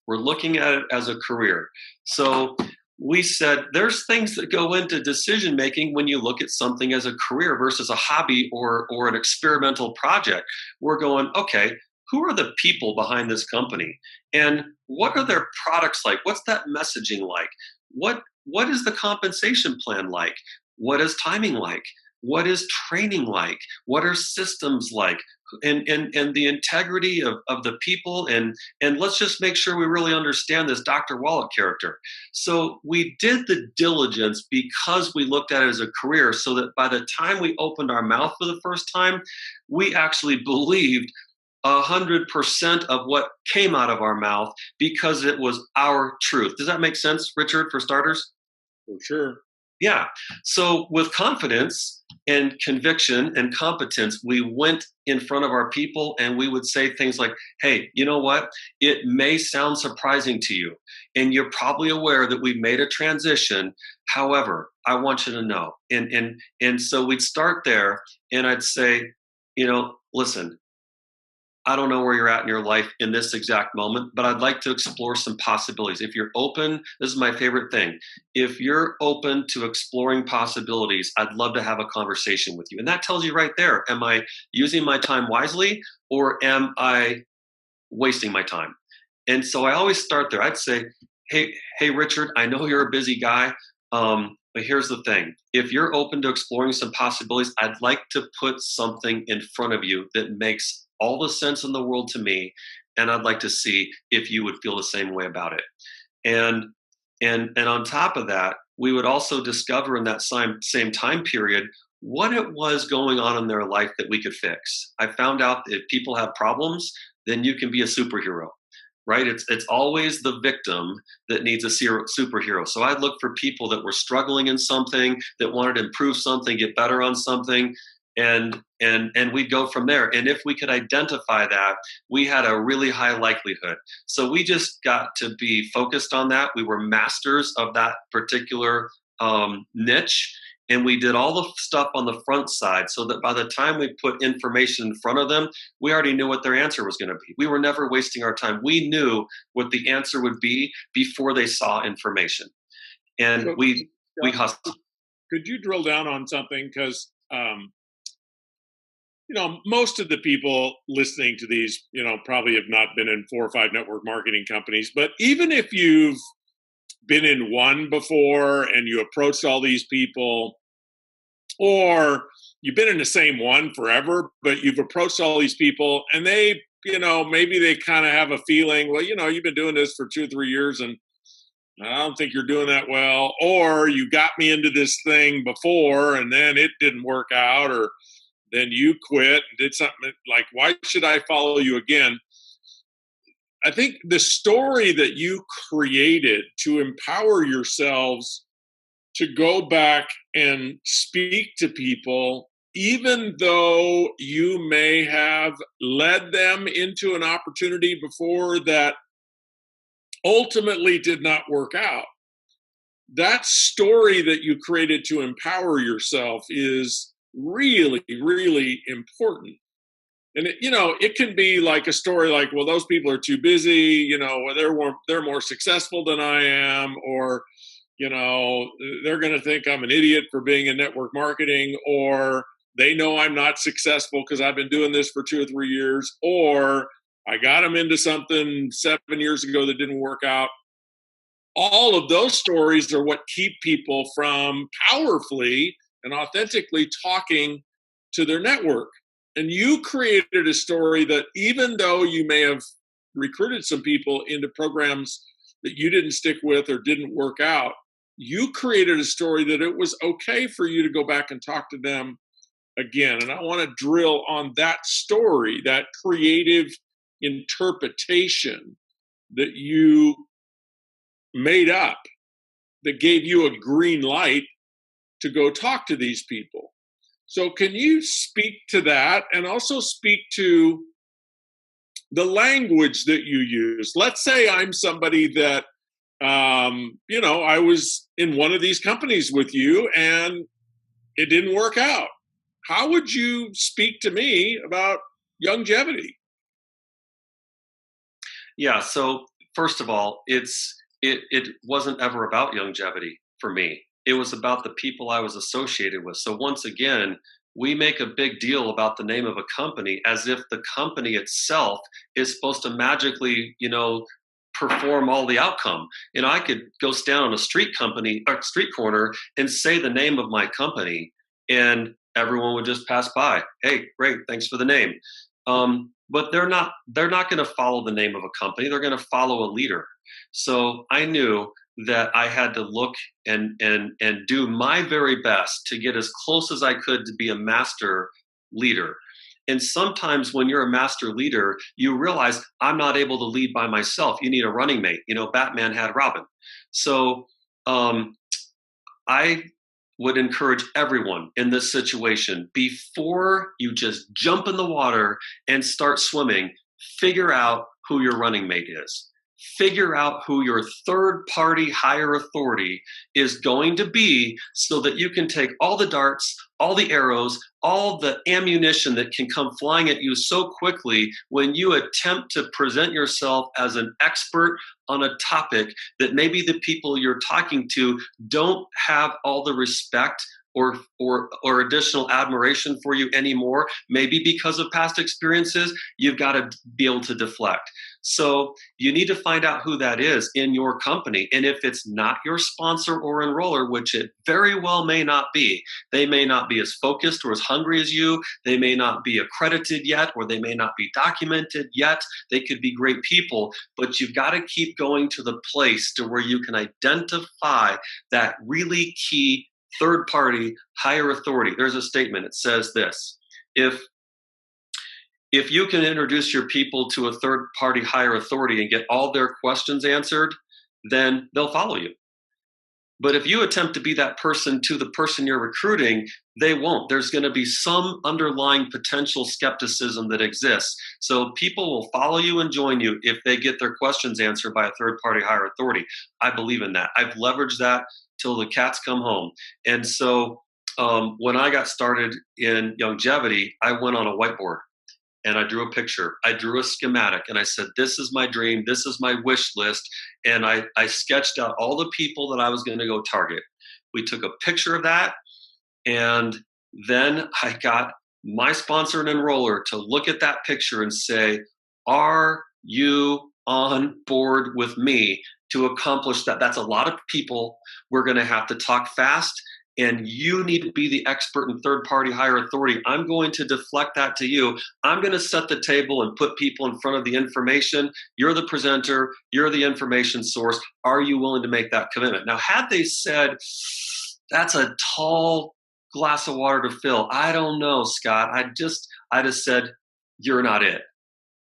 We're looking at it as a career. So we said there's things that go into decision making when you look at something as a career versus a hobby or an experimental project. We're going, okay, who are the people behind this company? And what are their products like? What's that messaging like? What is the compensation plan like? What is timing like? What is training like? What are systems like? And the integrity of the people, and let's just make sure we really understand this Dr. Wallet character. So we did the diligence because we looked at it as a career, so that by the time we opened our mouth for the first time, we actually believed 100% of what came out of our mouth because it was our truth. Does that make sense, Richard, for starters? For sure. Yeah. So with confidence and conviction and competence, we went in front of our people and we would say things like, hey, you know what? It may sound surprising to you, and you're probably aware that we've made a transition. However, I want you to know. And so we'd start there, and I'd say, listen, I don't know where you're at in your life in this exact moment, but I'd like to explore some possibilities. If you're open, this is my favorite thing. If you're open to exploring possibilities, I'd love to have a conversation with you. And that tells you right there, am I using my time wisely, or am I wasting my time? And so I always start there. I'd say, hey, Richard, I know you're a busy guy, but here's the thing. If you're open to exploring some possibilities, I'd like to put something in front of you that makes all the sense in the world to me, and I'd like to see if you would feel the same way about it. And on top of that, we would also discover in that same time period what it was going on in their life that we could fix. I found out that if people have problems, then you can be a superhero, right? It's always the victim that needs a superhero. So I'd look for people that were struggling in something, that wanted to improve something, get better on something, and we'd go from there. And if we could identify that, we had a really high likelihood. So we just got to be focused on that. We were masters of that particular niche, and we did all the stuff on the front side so that by the time we put information in front of them, we already knew what their answer was going to be. We were never wasting our time. We knew what the answer would be before they saw information. And so, we hustled. Could you drill down on something? Because most of the people listening to these, probably have not been in 4 or 5 network marketing companies. But even if you've been in one before and you approached all these people, or you've been in the same one forever, but you've approached all these people and they, maybe they kind of have a feeling, well, you've been doing this for 2 or 3 years and I don't think you're doing that well, or you got me into this thing before and then it didn't work out, or then you quit and did something like, why should I follow you again? I think the story that you created to empower yourselves to go back and speak to people, even though you may have led them into an opportunity before that ultimately did not work out. That story that you created to empower yourself is really, really important. And it can be like a story like, well, those people are too busy, they're more successful than I am, or they're going to think I'm an idiot for being in network marketing, or they know I'm not successful because I've been doing this for 2 or 3 years, or I got them into something 7 years ago that didn't work out. All of those stories are what keep people from powerfully and authentically talking to their network. And you created a story that even though you may have recruited some people into programs that you didn't stick with or didn't work out, you created a story that it was okay for you to go back and talk to them again. And I want to drill on that story, that creative interpretation that you made up that gave you a green light to go talk to these people. So can you speak to that and also speak to the language that you use? Let's say I'm somebody that, I was in one of these companies with you and it didn't work out. How would you speak to me about Youngevity? Yeah. So first of all, it wasn't ever about Youngevity for me. It was about the people I was associated with. So once again, we make a big deal about the name of a company as if the company itself is supposed to magically, perform all the outcome. I could go stand on a street corner and say the name of my company, and everyone would just pass by. Hey, great, thanks for the name. But they're not going to follow the name of a company. They're going to follow a leader. So I knew that I had to look and do my very best to get as close as I could to be a master leader. And sometimes when you're a master leader, you realize I'm not able to lead by myself. You need a running mate. Batman had Robin. So I would encourage everyone in this situation, before you just jump in the water and start swimming, figure out who your running mate is. Figure out who your third-party higher authority is going to be, so that you can take all the darts, all the arrows, all the ammunition that can come flying at you so quickly when you attempt to present yourself as an expert on a topic that maybe the people you're talking to don't have all the respect or additional admiration for you anymore, maybe because of past experiences. You've got to be able to deflect. So you need to find out who that is in your company. And if it's not your sponsor or enroller, which it very well may not be, they may not be as focused or as hungry as you. They may not be accredited yet, or they may not be documented yet. They could be great people, but you've got to keep going to the place to where you can identify that really key third-party higher authority. There's a statement. It says this: if you can introduce your people to a third-party higher authority and get all their questions answered, then they'll follow you. But if you attempt to be that person to the person you're recruiting, they won't. There's going to be some underlying potential skepticism that exists. So people will follow you and join you if they get their questions answered by a third-party higher authority. I believe in that. I've leveraged that till the cats come home. And so when I got started in Youngevity, I went on a whiteboard and I drew a picture. I drew a schematic and I said, this is my dream. This is my wish list. And I sketched out all the people that I was going to go target. We took a picture of that. And then I got my sponsor and enroller to look at that picture and say, are you on board with me to accomplish that? That's a lot of people. We're going to have to talk fast, and you need to be the expert in third-party higher authority. I'm going to deflect that to you. I'm going to set the table and put people in front of the information. You're the presenter. You're the information source. Are you willing to make that commitment? Now, had they said, that's a tall glass of water to fill, I don't know, Scott. I just said, you're not it.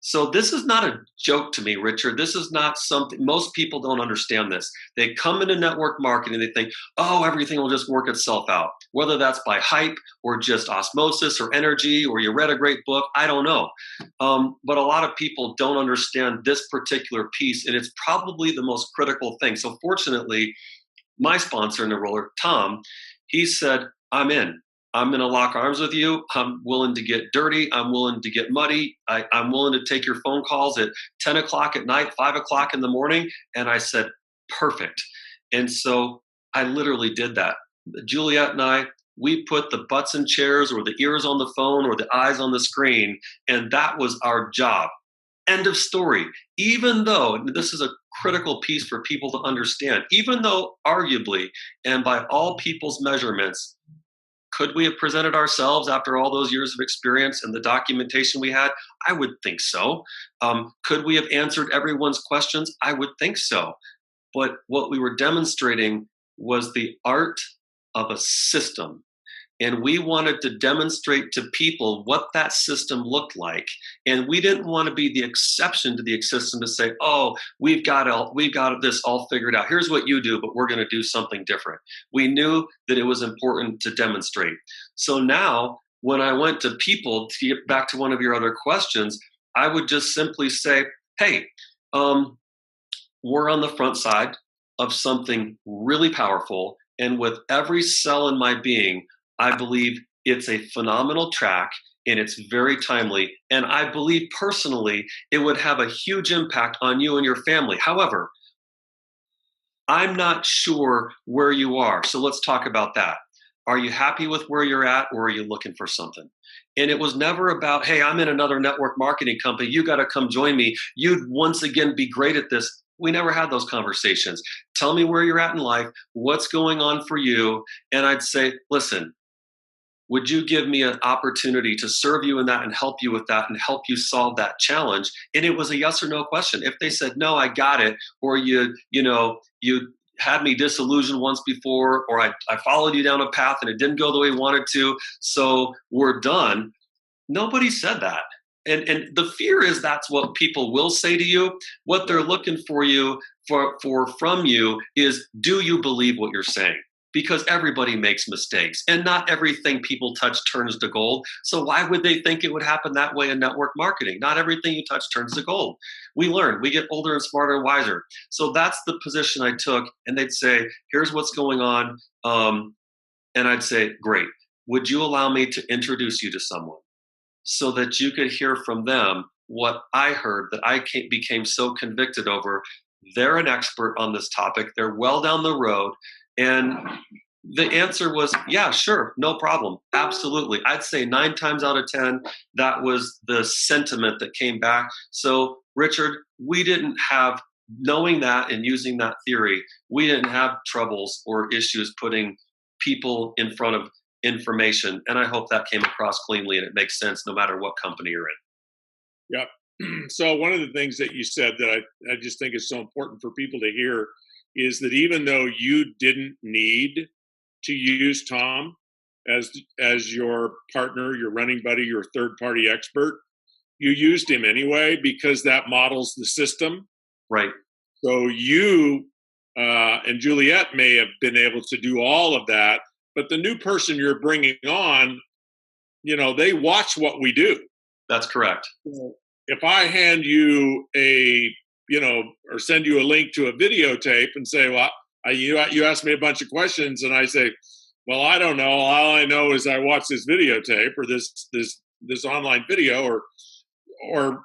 So this is not a joke to me, Richard. This is not something, most people don't understand this. They come into network marketing, they think, oh, everything will just work itself out. Whether that's by hype or just osmosis or energy, or you read a great book, I don't know. But a lot of people don't understand this particular piece, and it's probably the most critical thing. So fortunately, my sponsor and enroller, Tom, he said, I'm in. I'm going to lock arms with you. I'm willing to get dirty. I'm willing to get muddy. I'm willing to take your phone calls at 10 o'clock at night, 5 o'clock in the morning. And I said, perfect. And so I literally did that. Juliette and I, we put the butts in chairs, or the ears on the phone, or the eyes on the screen. And that was our job. End of story. Even though, and this is a critical piece for people to understand, even though arguably, and by all people's measurements, could we have presented ourselves after all those years of experience and the documentation we had? I would think so. Could we have answered everyone's questions? I would think so. But what we were demonstrating was the art of a system. And we wanted to demonstrate to people what that system looked like. And we didn't want to be the exception to the system to say, oh, we've got this all figured out. Here's what you do, but we're going to do something different. We knew that it was important to demonstrate. So now when I went to people, to get back to one of your other questions, I would just simply say, hey, we're on the front side of something really powerful. And with every cell in my being, I believe it's a phenomenal track, and it's very timely. And I believe personally it would have a huge impact on you and your family. However, I'm not sure where you are. So let's talk about that. Are you happy with where you're at, or are you looking for something? And it was never about, hey, I'm in another network marketing company. You got to come join me. You'd once again be great at this. We never had those conversations. Tell me where you're at in life, what's going on for you. And I'd say, listen, would you give me an opportunity to serve you in that and help you with that and help you solve that challenge? And it was a yes or no question. If they said, no, I got it, or you had me disillusioned once before, or I followed you down a path and it didn't go the way you wanted to, so we're done. Nobody said that. And the fear is that's what people will say to you. What they're looking for you from you is, do you believe what you're saying? Because everybody makes mistakes and not everything people touch turns to gold. So why would they think it would happen that way in network marketing? Not everything you touch turns to gold. We learn, we get older and smarter and wiser. So that's the position I took. And they'd say, here's what's going on. And I'd say, great. Would you allow me to introduce you to someone so that you could hear from them what I heard that I became so convicted over? They're an expert on this topic. They're well down the road. And the answer was, yeah, sure, no problem. Absolutely. I'd say 9 times out of 10, that was the sentiment that came back. So, Richard, we didn't have, knowing that and using that theory, we didn't have troubles or issues putting people in front of information. And I hope that came across cleanly and it makes sense no matter what company you're in. Yep. So one of the things that you said that I just think is so important for people to hear is that even though you didn't need to use Tom as your partner, your running buddy, your third-party expert, you used him anyway because that models the system. Right. So you and Juliette may have been able to do all of that, but the new person you're bringing on, they watch what we do. That's correct. If I hand you or send you a link to a videotape and say, well, you asked me a bunch of questions, and I say, well, I don't know. All I know is I watched this videotape or this online video or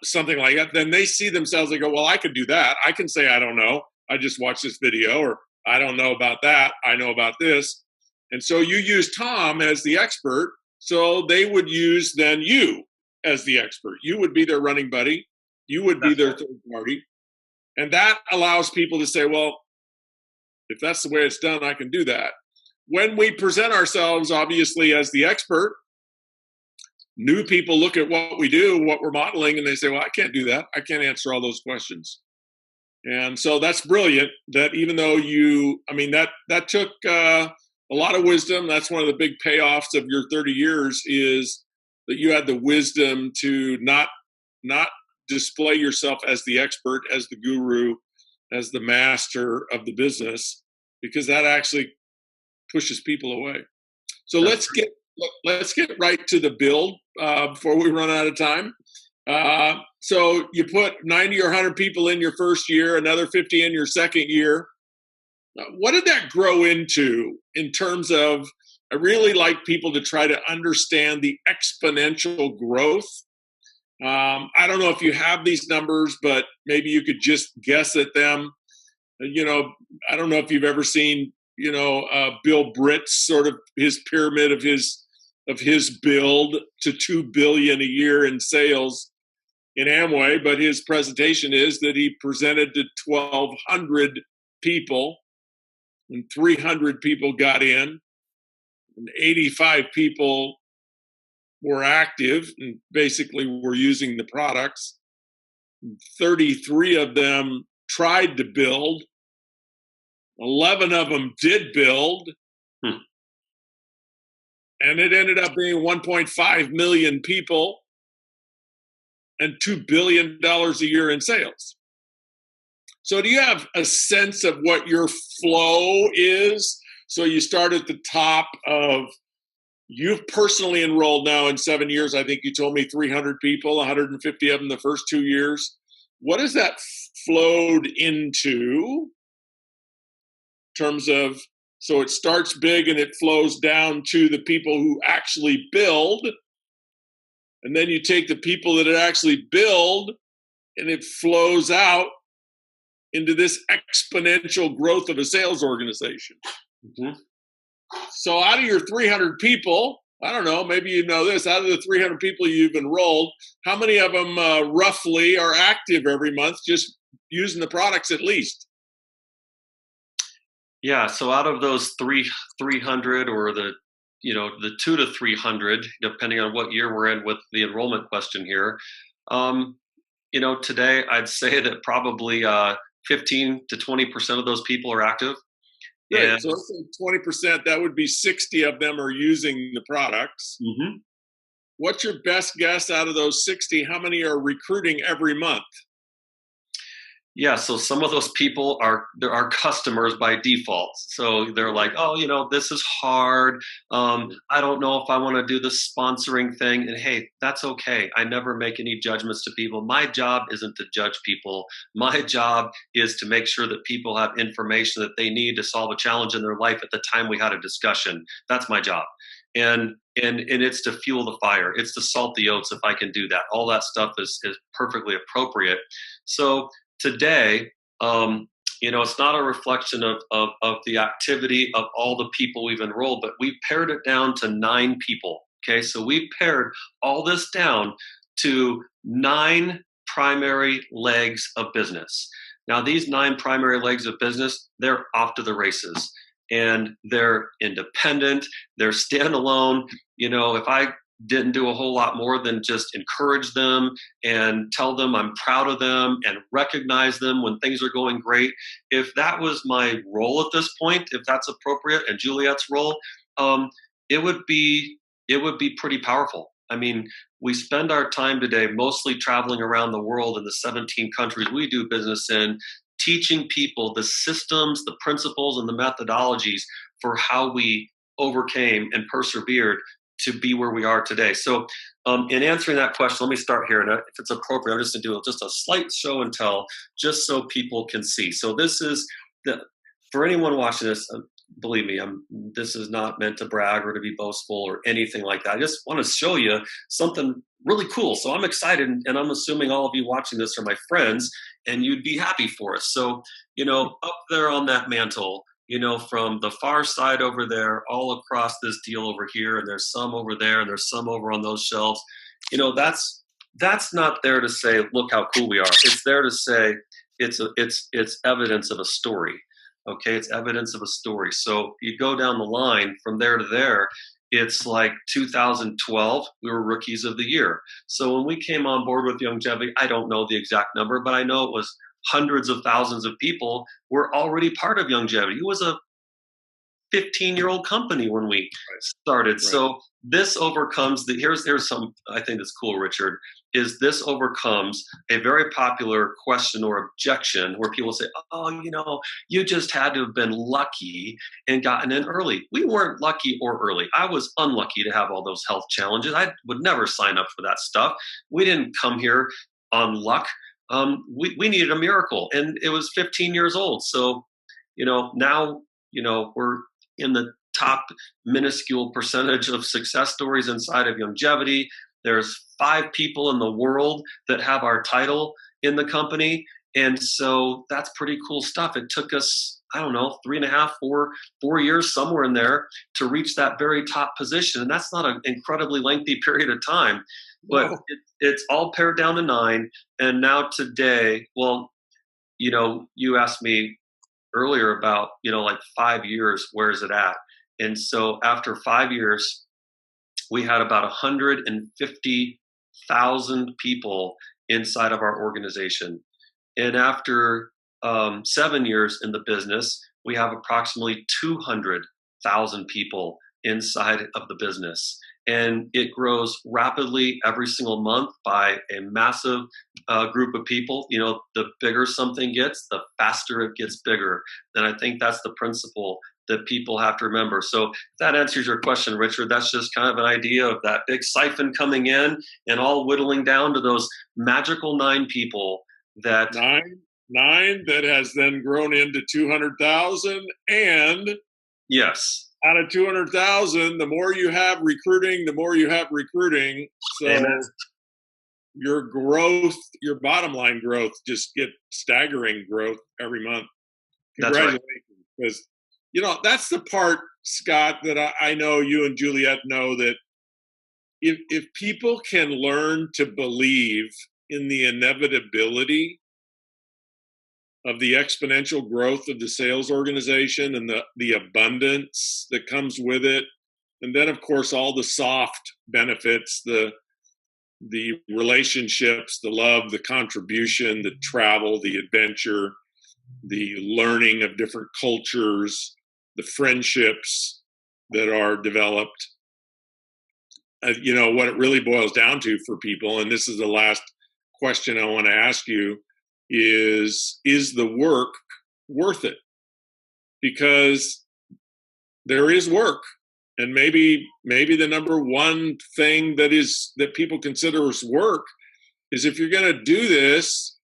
something like that. Then they see themselves, they go, well, I could do that. I can say, I don't know. I just watched this video, or I don't know about that. I know about this. And so you use Tom as the expert. So they would use then you as the expert. You would be their running buddy. You would be their third party. And that allows people to say, well, if that's the way it's done, I can do that. When we present ourselves, obviously, as the expert, new people look at what we do, what we're modeling, and they say, well, I can't do that. I can't answer all those questions. And so that's brilliant that even though that took a lot of wisdom. That's one of the big payoffs of your 30 years is that you had the wisdom to not display yourself as the expert, as the guru, as the master of the business, because that actually pushes people away. So let's get right to the build before we run out of time. So you put 90 or 100 people in your first year, another 50 in your second year. What did that grow into in terms of, I really like people to try to understand the exponential growth. I don't know if you have these numbers, but maybe you could just guess at them. I don't know if you've ever seen, Bill Britt's sort of his pyramid of his build to $2 billion a year in sales in Amway, but his presentation is that he presented to 1,200 people, and 300 people got in, and 85 people were active and basically were using the products. 33 of them tried to build. 11 of them did build. And it ended up being 1.5 million people and $2 billion a year in sales. So do you have a sense of what your flow is? So you start at the top of, you've personally enrolled now in 7 years, I think you told me 300 people, 150 of them the first 2 years. What has that flowed into in terms of, so it starts big and it flows down to the people who actually build, and then you take the people that actually build and it flows out into this exponential growth of a sales organization. Mm-hmm. So out of your 300 people, I don't know, maybe you know this, out of the 300 people you've enrolled, how many of them roughly are active every month just using the products at least? Yeah, so out of those 300 or the 2 to 300, depending on what year we're in with the enrollment question here, today I'd say that probably 15 to 20% of those people are active. Great. And So let's say 20%, that would be 60 of them are using the products. mm-hmm. What's your best guess out of those 60? How many are recruiting every month? Yeah, so some of those people are customers by default. So they're like, oh, this is hard. I don't know if I want to do the sponsoring thing. And hey, that's okay. I never make any judgments to people. My job isn't to judge people. My job is to make sure that people have information that they need to solve a challenge in their life at the time we had a discussion. That's my job. And it's to fuel the fire. It's to salt the oats if I can do that. All that stuff is perfectly appropriate. So today, it's not a reflection of the activity of all the people we've enrolled, but we pared it down to 9 people. Okay, so we pared all this down to 9 primary legs of business. Now, these 9 primary legs of business, they're off to the races. And they're independent, they're standalone. If I didn't do a whole lot more than just encourage them and tell them I'm proud of them and recognize them when things are going great. If that was my role at this point, if that's appropriate, and Juliette's role, it would be pretty powerful. I mean, we spend our time today mostly traveling around the world in the 17 countries we do business in, teaching people the systems, the principles, and the methodologies for how we overcame and persevered to be where we are today. So in answering that question, let me start here. And if it's appropriate, I'm just going to do just a slight show and tell just so people can see. So this is, for anyone watching this, believe me, this is not meant to brag or to be boastful or anything like that. I just want to show you something really cool. So I'm excited, and I'm assuming all of you watching this are my friends, and you'd be happy for us. So, up there on that mantle, from the far side over there, all across this deal over here, and there's some over there, and there's some over on those shelves. That's not there to say, look how cool we are. It's there to say it's evidence of a story. Okay, it's evidence of a story. So you go down the line from there to there. It's like 2012, we were rookies of the year. So when we came on board with Youngevity, I don't know the exact number, but I know it was hundreds of thousands of people were already part of Youngevity. It was a 15-year-old company when we started. Right. So this overcomes here's some I think that's cool, Richard, is this overcomes a very popular question or objection where people say, you just had to have been lucky and gotten in early. We weren't lucky or early. I was unlucky to have all those health challenges. I would never sign up for that stuff. We didn't come here on luck. We needed a miracle, and it was 15 years old. So, now, we're in the top minuscule percentage of success stories inside of Youngevity. There's 5 people in the world that have our title in the company. And so that's pretty cool stuff. It took us, 3.5, 4 years, somewhere in there, to reach that very top position. And that's not an incredibly lengthy period of time, but it's all pared down to 9. And now today, you asked me earlier about, 5 years, where is it at? And so after 5 years, we had about 150,000 people inside of our organization. And after 7 years in the business, we have approximately 200,000 people inside of the business. And it grows rapidly every single month by a massive group of people. The bigger something gets, the faster it gets bigger. And I think that's the principle that people have to remember. So if that answers your question, Richard, that's just kind of an idea of that big siphon coming in and all whittling down to those magical 9 people that... Nine that has then grown into 200,000, and yes, out of 200,000, the more you have recruiting, the more you have recruiting. So Amen. Your growth, your bottom line growth, just get staggering growth every month. Congratulations. That's right. that's the part, Scott, that I know you and Juliette know, that if people can learn to believe in the inevitability of the exponential growth of the sales organization and the abundance that comes with it, and then of course all the soft benefits, the relationships, the love, the contribution, the travel, the adventure, the learning of different cultures, the friendships that are developed. What it really boils down to for people, and this is the last question I want to ask you, is the work worth it? Because there is work, and maybe the number one thing that people consider as work is, if you're going to do this,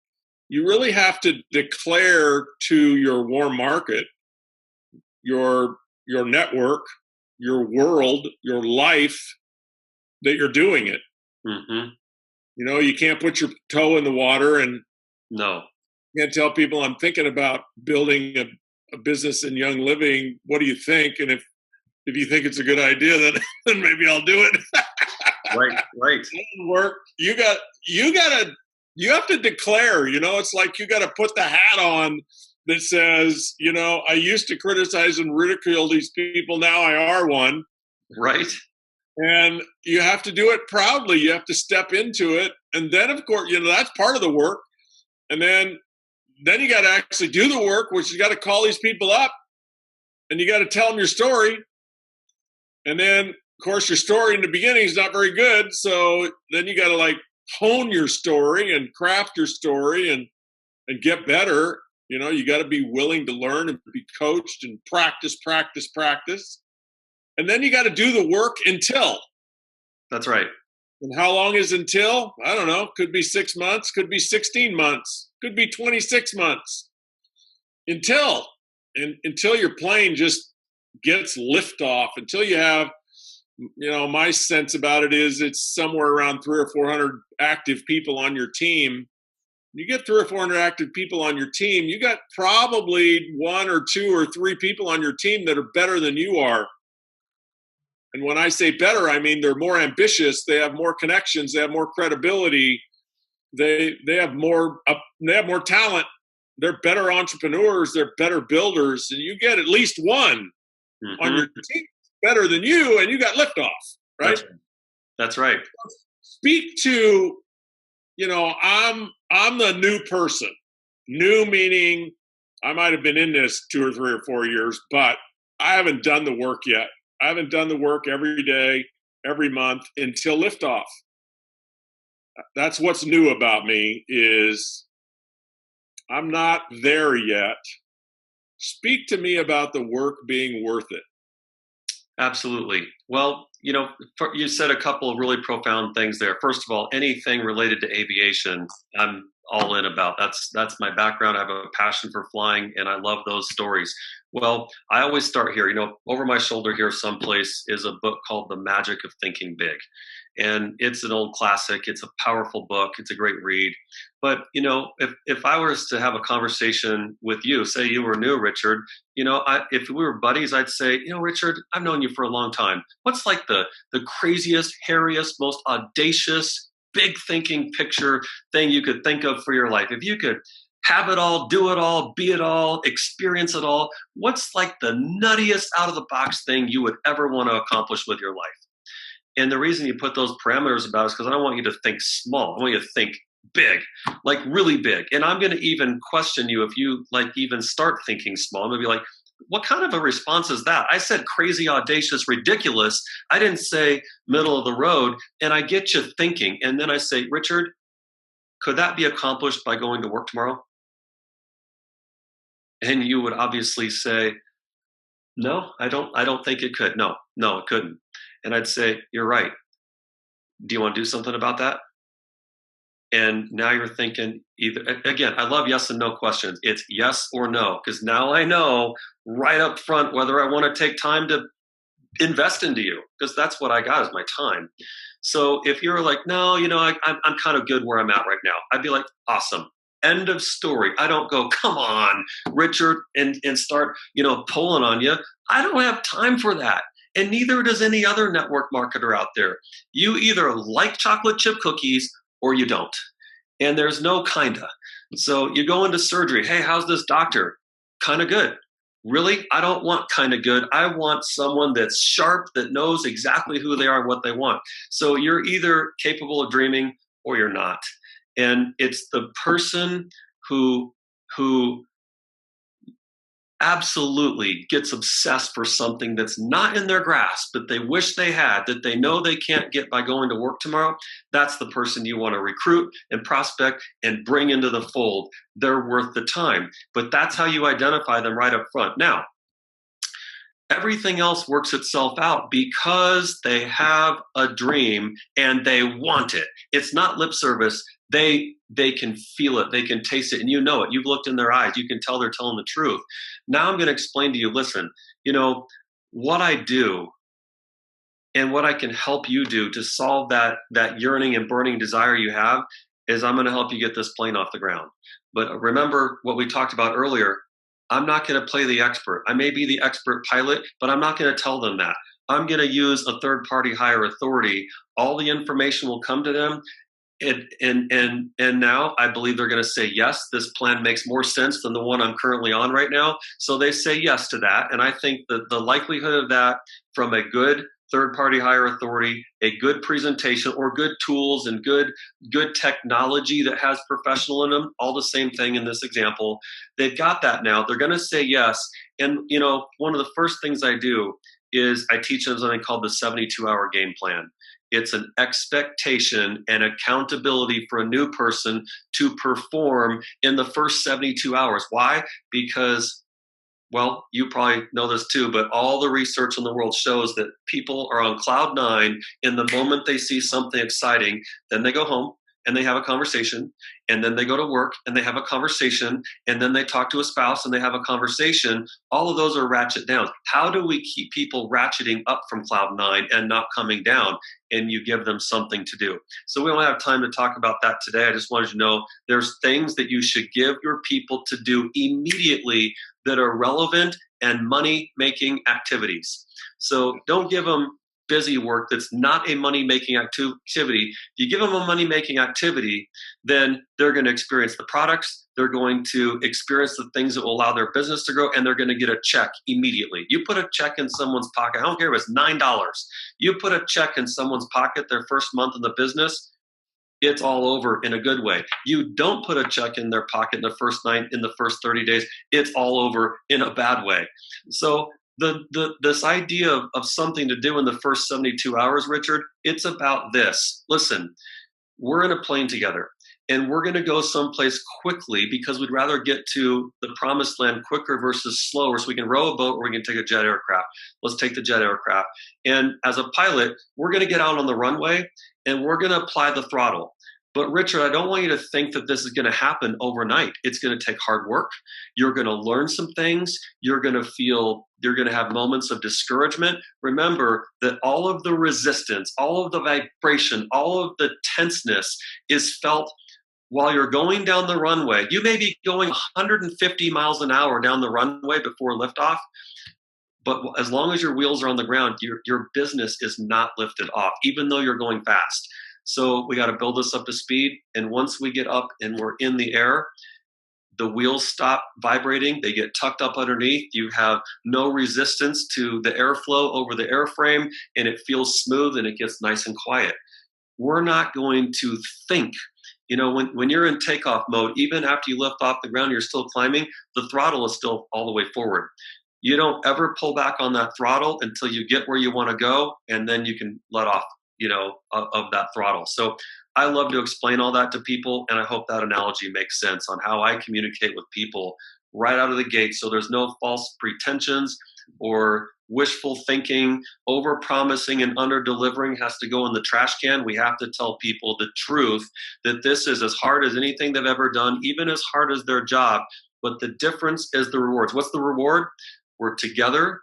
you really have to declare to your warm market, your network, your world, your life, that you're doing it. Mm-hmm. You can't put your toe in the water and no, you can't tell people, I'm thinking about building a business in Young Living. What do you think? And if you think it's a good idea, then maybe I'll do it. Right. It doesn't work. You have to declare. It's like you got to put the hat on that says, I used to criticize and ridicule these people. Now I are one. Right. And you have to do it proudly. You have to step into it. And then, of course, that's part of the work. And then you got to actually do the work, which you got to call these people up and you got to tell them your story. And then, of course, your story in the beginning is not very good. So then you got to hone your story and craft your story and get better. You got to be willing to learn and be coached and practice. And then you got to do the work until. That's right. And how long is until? I don't know. Could be 6 months, could be 16 months, could be 26 months. Until your plane just gets liftoff, until you have, my sense about it is it's somewhere around 300 or 400 active people on your team. You get 300 or 400 active people on your team, you got probably 1 or 2 or 3 people on your team that are better than you are. And when I say better, I mean they're more ambitious. They have more connections. They have more credibility. They have more talent. They're better entrepreneurs. They're better builders. And you get at least one on your team better than you, and you got liftoff, right? That's right. Speak to, I'm the new person. New meaning I might have been in this 2 or 3 or 4 years, but I haven't done the work yet. I haven't done the work every day, every month until liftoff. That's what's new about me, is I'm not there yet. Speak to me about the work being worth it. Absolutely. Well, you said a couple of really profound things there. First of all, anything related to aviation, I'm all in about. That's my background. I have a passion for flying, and I love those stories. Well, I always start here. Over my shoulder here someplace is a book called The Magic of Thinking Big. And it's an old classic. It's a powerful book. It's a great read. But, if I was to have a conversation with you, say you were new, Richard, if we were buddies, I'd say, Richard, I've known you for a long time. What's the craziest, hairiest, most audacious, big thinking picture thing you could think of for your life? If you could have it all, do it all, be it all, experience it all, what's the nuttiest out of the box thing you would ever want to accomplish with your life? And the reason you put those parameters about it is because I don't want you to think small. I want you to think big, really big. And I'm going to even question you if you even start thinking small. I'm going to be like, what kind of a response is that? I said crazy, audacious, ridiculous. I didn't say middle of the road. And I get you thinking. And then I say, Richard, could that be accomplished by going to work tomorrow? And you would obviously say, no, I don't think it could. No, it couldn't. And I'd say, you're right. Do you want to do something about that? And now you're thinking again, I love yes and no questions. It's yes or no, because now I know right up front whether I want to take time to invest into you, because that's what I got is my time. So if you're like, no, I'm kind of good where I'm at right now, I'd be like, awesome, End of story. I don't go, come on, Richard, and start, pulling on you. I don't have time for that. And neither does any other network marketer out there. You either like chocolate chip cookies or you don't. And there's no kinda. So you go into surgery. Hey, how's this doctor? Kind of good. Really? I don't want kind of good. I want someone that's sharp, that knows exactly who they are and what they want. So you're either capable of dreaming or you're not. And it's the person who absolutely gets obsessed for something that's not in their grasp, that they wish they had, that they know they can't get by going to work tomorrow. That's the person you want to recruit and prospect and bring into the fold. They're worth the time. But that's how you identify them right up front. Now, everything else works itself out because they have a dream and they want it. It's not lip service. They can feel it. They can taste it. And you know it. You've looked in their eyes. You can tell they're telling the truth. Now I'm going to explain to you, listen, what I do and what I can help you do to solve that yearning and burning desire you have is I'm going to help you get this plane off the ground. But remember what we talked about earlier. I'm not going to play the expert. I may be the expert pilot, but I'm not going to tell them that. I'm going to use a third-party higher authority. All the information will come to them. And now I believe they're going to say, yes, this plan makes more sense than the one I'm currently on right now. So they say yes to that. And I think that the likelihood of that from a good third-party higher authority, a good presentation or good tools and good technology that has professional in them, all the same thing in this example, they've got that now. They're going to say yes. And, one of the first things I do is I teach them something called the 72-hour game plan. It's an expectation and accountability for a new person to perform in the first 72 hours. Why? Because, well, you probably know this too, but all the research in the world shows that people are on cloud 9 in the moment they see something exciting. Then they go home and they have a conversation, and then they go to work and they have a conversation, and then they talk to a spouse and they have a conversation. All of those are ratchet down. How do we keep people ratcheting up from cloud 9 and not coming down? And you give them something to do. So we don't have time to talk about that today. I just wanted you to know there's things that you should give your people to do immediately that are relevant and money-making activities. So don't give them busy work that's not a money-making activity. If you give them a money-making activity, then they're going to experience the products, they're going to experience the things that will allow their business to grow, and they're going to get a check immediately. You put a check in someone's pocket, I don't care if it's $9. You put a check in someone's pocket their first month in the business, it's all over in a good way. You don't put a check in their pocket in the first 30 days, it's all over in a bad way. So this idea of something to do in the first 72 hours, Richard, it's about this. Listen, we're in a plane together and we're going to go someplace quickly because we'd rather get to the promised land quicker versus slower. So we can row a boat or we can take a jet aircraft. Let's take the jet aircraft. And as a pilot, we're going to get out on the runway and we're going to apply the throttle. But Richard, I don't want you to think that this is going to happen overnight. It's going to take hard work. You're going to learn some things. You're going to have moments of discouragement. Remember that all of the resistance, all of the vibration, all of the tenseness is felt while you're going down the runway. You may be going 150 miles an hour down the runway before liftoff, but as long as your wheels are on the ground, your business is not lifted off, even though you're going fast. So we got to build this up to speed. And once we get up and we're in the air, the wheels stop vibrating. They get tucked up underneath. You have no resistance to the airflow over the airframe, and it feels smooth and it gets nice and quiet. We're not going to think. When you're in takeoff mode, even after you lift off the ground, you're still climbing, the throttle is still all the way forward. You don't ever pull back on that throttle until you get where you want to go, and then you can let off of that throttle. So I love to explain all that to people, and I hope that analogy makes sense on how I communicate with people right out of the gate. So there's no false pretensions or wishful thinking. Over promising and under delivering has to go in the trash can. We have to tell people the truth, that this is as hard as anything they've ever done, even as hard as their job. But the difference is the rewards. What's the reward? We're together.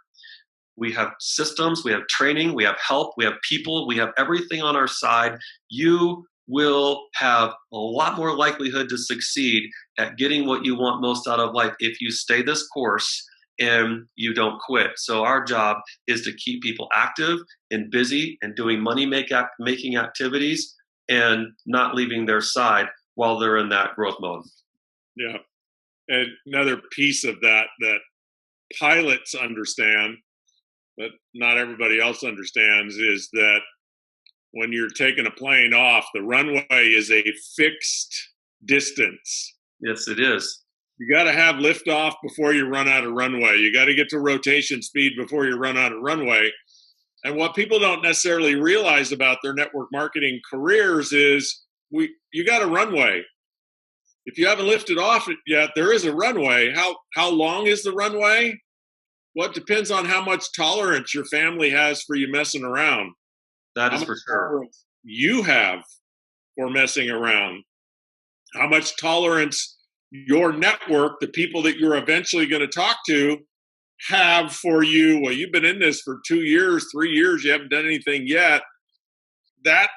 We have systems, we have training, we have help, we have people, we have everything on our side. You will have a lot more likelihood to succeed at getting what you want most out of life if you stay this course and you don't quit. So our job is to keep people active and busy and doing money-making activities and not leaving their side while they're in that growth mode. Yeah. And another piece of that pilots understand, but not everybody else understands, is that when you're taking a plane off, the runway is a fixed distance. Yes, it is. You got to have liftoff before you run out of runway. You got to get to rotation speed before you run out of runway. And what people don't necessarily realize about their network marketing careers is you got a runway. If you haven't lifted off it yet, there is a runway. How long is the runway? Well, it depends on how much tolerance your family has for you messing around. That is for sure. You have for messing around. How much tolerance your network, the people that you're eventually going to talk to, have for you. Well, you've been in this for 2 years, 3 years, you haven't done anything yet. That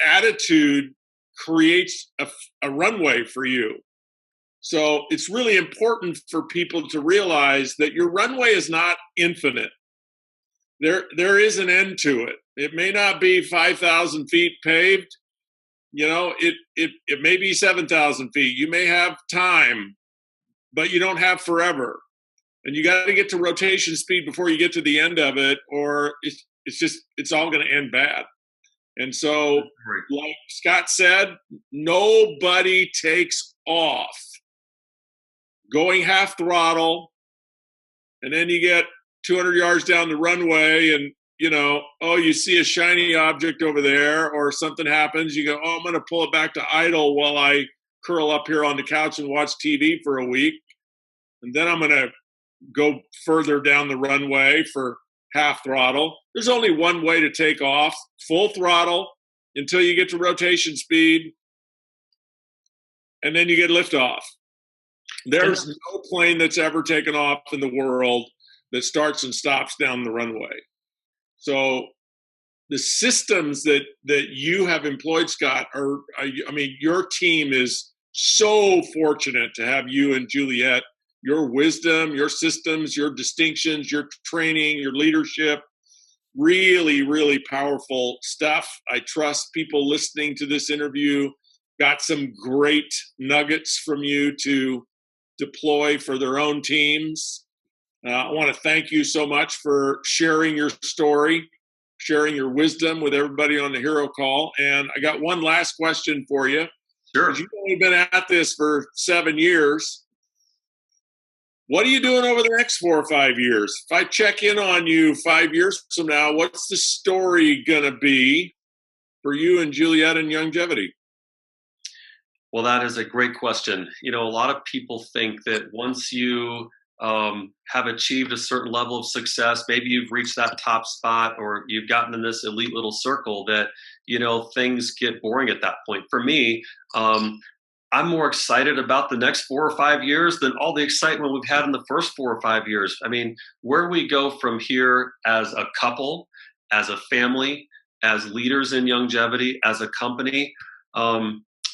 attitude creates a runway for you. So it's really important for people to realize that your runway is not infinite. There is an end to it. It may not be 5,000 feet paved. You know, it may be 7,000 feet. You may have time, but you don't have forever. And you got to get to rotation speed before you get to the end of it, or it's all going to end bad. And so, like Scott said, nobody takes off going half throttle, and then you get 200 yards down the runway and, you see a shiny object over there or something happens. You go, I'm going to pull it back to idle while I curl up here on the couch and watch TV for a week. And then I'm going to go further down the runway for half throttle. There's only one way to take off, full throttle until you get to rotation speed, and then you get liftoff. There's no plane that's ever taken off in the world that starts and stops down the runway. So the systems that you have employed, Scott, your team is so fortunate to have you and Juliette. Your wisdom, your systems, your distinctions, your training, your leadership, really, really powerful stuff. I trust people listening to this interview got some great nuggets from you to deploy for their own teams. I want to thank you so much for sharing your story, sharing your wisdom with everybody on the Hero Call. And I got one last question for you. Sure. You've only been at this for 7 years. What are you doing over the next 4 or 5 years? If I check in on you 5 years from now, what's the story going to be for you and Juliette and Youngevity? Well, that is a great question. A lot of people think that once you have achieved a certain level of success, maybe you've reached that top spot or you've gotten in this elite little circle that, things get boring at that point. For me, I'm more excited about the next 4 or 5 years than all the excitement we've had in the first 4 or 5 years. I mean, where we go from here as a couple, as a family, as leaders in Youngevity, as a company,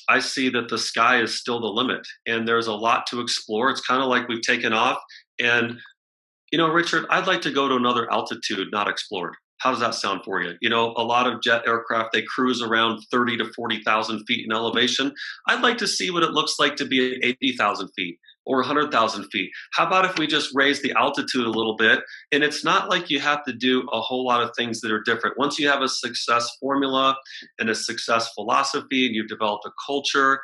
I see that the sky is still the limit and there's a lot to explore. It's kind of like we've taken off and, Richard, I'd like to go to another altitude not explored. How does that sound for you? A lot of jet aircraft, they cruise around 30 to 40,000 feet in elevation. I'd like to see what it looks like to be at 80,000 feet or 100,000 feet. How about if we just raise the altitude a little bit? And it's not like you have to do a whole lot of things that are different. Once you have a success formula and a success philosophy and you've developed a culture,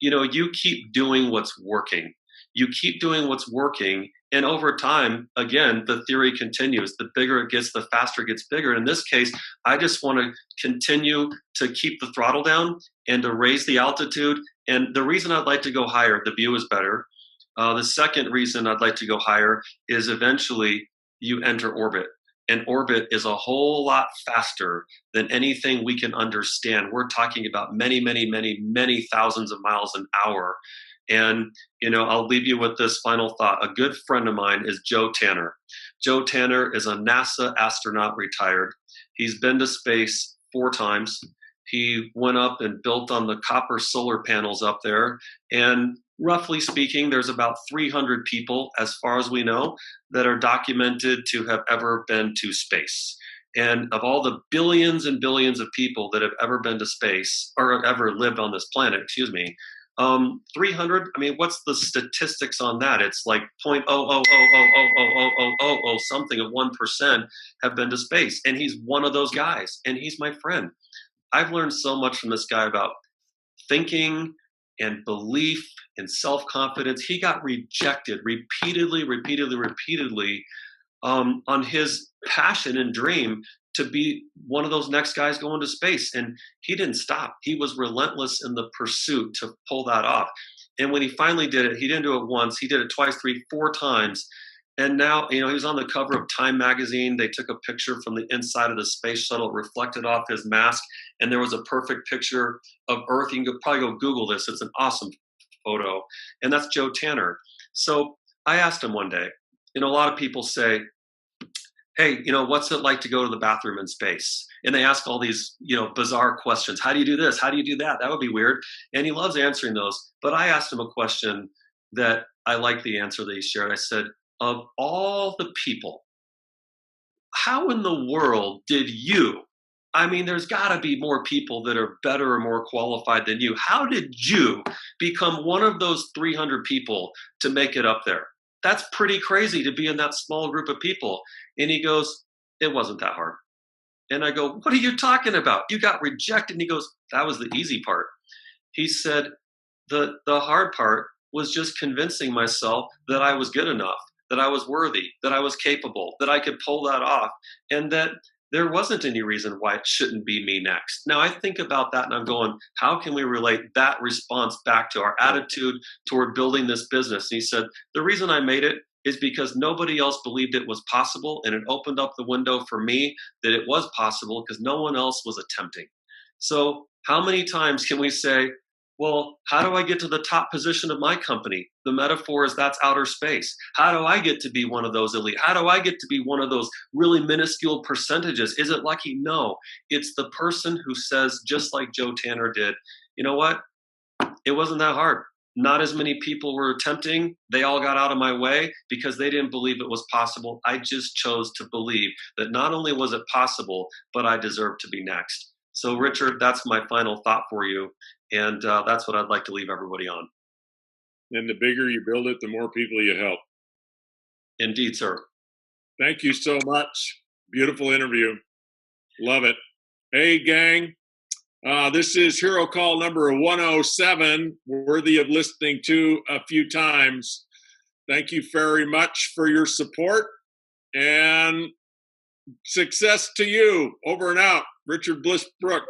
you keep doing what's working. You keep doing what's working. And over time, again, the theory continues. The bigger it gets, the faster it gets bigger. In this case, I just want to continue to keep the throttle down and to raise the altitude. And the reason I'd like to go higher, the view is better. The second reason I'd like to go higher is eventually you enter orbit. And orbit is a whole lot faster than anything we can understand. We're talking about many, many, many, many thousands of miles an hour. And, I'll leave you with this final thought. A good friend of mine is Joe Tanner. Joe Tanner is a NASA astronaut retired. He's been to space 4 times. He went up and built on the copper solar panels up there. And roughly speaking, there's about 300 people, as far as we know, that are documented to have ever been to space. And of all the billions and billions of people that have ever been to space or ever lived on this planet, 300, I mean, what's the statistics on that? It's like 0.000000000 something of 1% have been to space. And he's one of those guys. And he's my friend. I've learned so much from this guy about thinking and belief and self-confidence. He got rejected repeatedly on his passion and dream to be one of those next guys going to space. And he didn't stop. He was relentless in the pursuit to pull that off. And when he finally did it, he didn't do it once. He did it twice, 3, 4 times. And now, he was on the cover of Time magazine. They took a picture from the inside of the space shuttle, reflected off his mask, and there was a perfect picture of Earth. You can probably go Google this. It's an awesome photo. And that's Joe Tanner. So I asked him one day, a lot of people say, hey, what's it like to go to the bathroom in space? And they ask all these, bizarre questions. How do you do this? How do you do that? That would be weird. And he loves answering those. But I asked him a question that I like the answer that he shared. I said, of all the people, how in the world did you, there's got to be more people that are better or more qualified than you. How did you become one of those 300 people to make it up there? That's pretty crazy to be in that small group of people. And he goes, it wasn't that hard. And I go, what are you talking about? You got rejected. And he goes, that was the easy part. He said, the hard part was just convincing myself that I was good enough, that I was worthy, that I was capable, that I could pull that off, and that there wasn't any reason why it shouldn't be me next. Now I think about that and I'm going, how can we relate that response back to our attitude toward building this business? And he said, the reason I made it is because nobody else believed it was possible, and it opened up the window for me that it was possible because no one else was attempting. So how many times can we say, well, how do I get to the top position of my company? The metaphor is that's outer space. How do I get to be one of those elite? How do I get to be one of those really minuscule percentages? Is it lucky? No. It's the person who says, just like Joe Tanner did, you know what? It wasn't that hard. Not as many people were attempting. They all got out of my way because they didn't believe it was possible. I just chose to believe that not only was it possible, but I deserved to be next. So, Richard, that's my final thought for you. And that's what I'd like to leave everybody on. And the bigger you build it, the more people you help. Indeed, sir. Thank you so much. Beautiful interview. Love it. Hey, gang. This is Hero Call number 107, worthy of listening to a few times. Thank you very much for your support, and success to you. Over and out. Richard Brooke.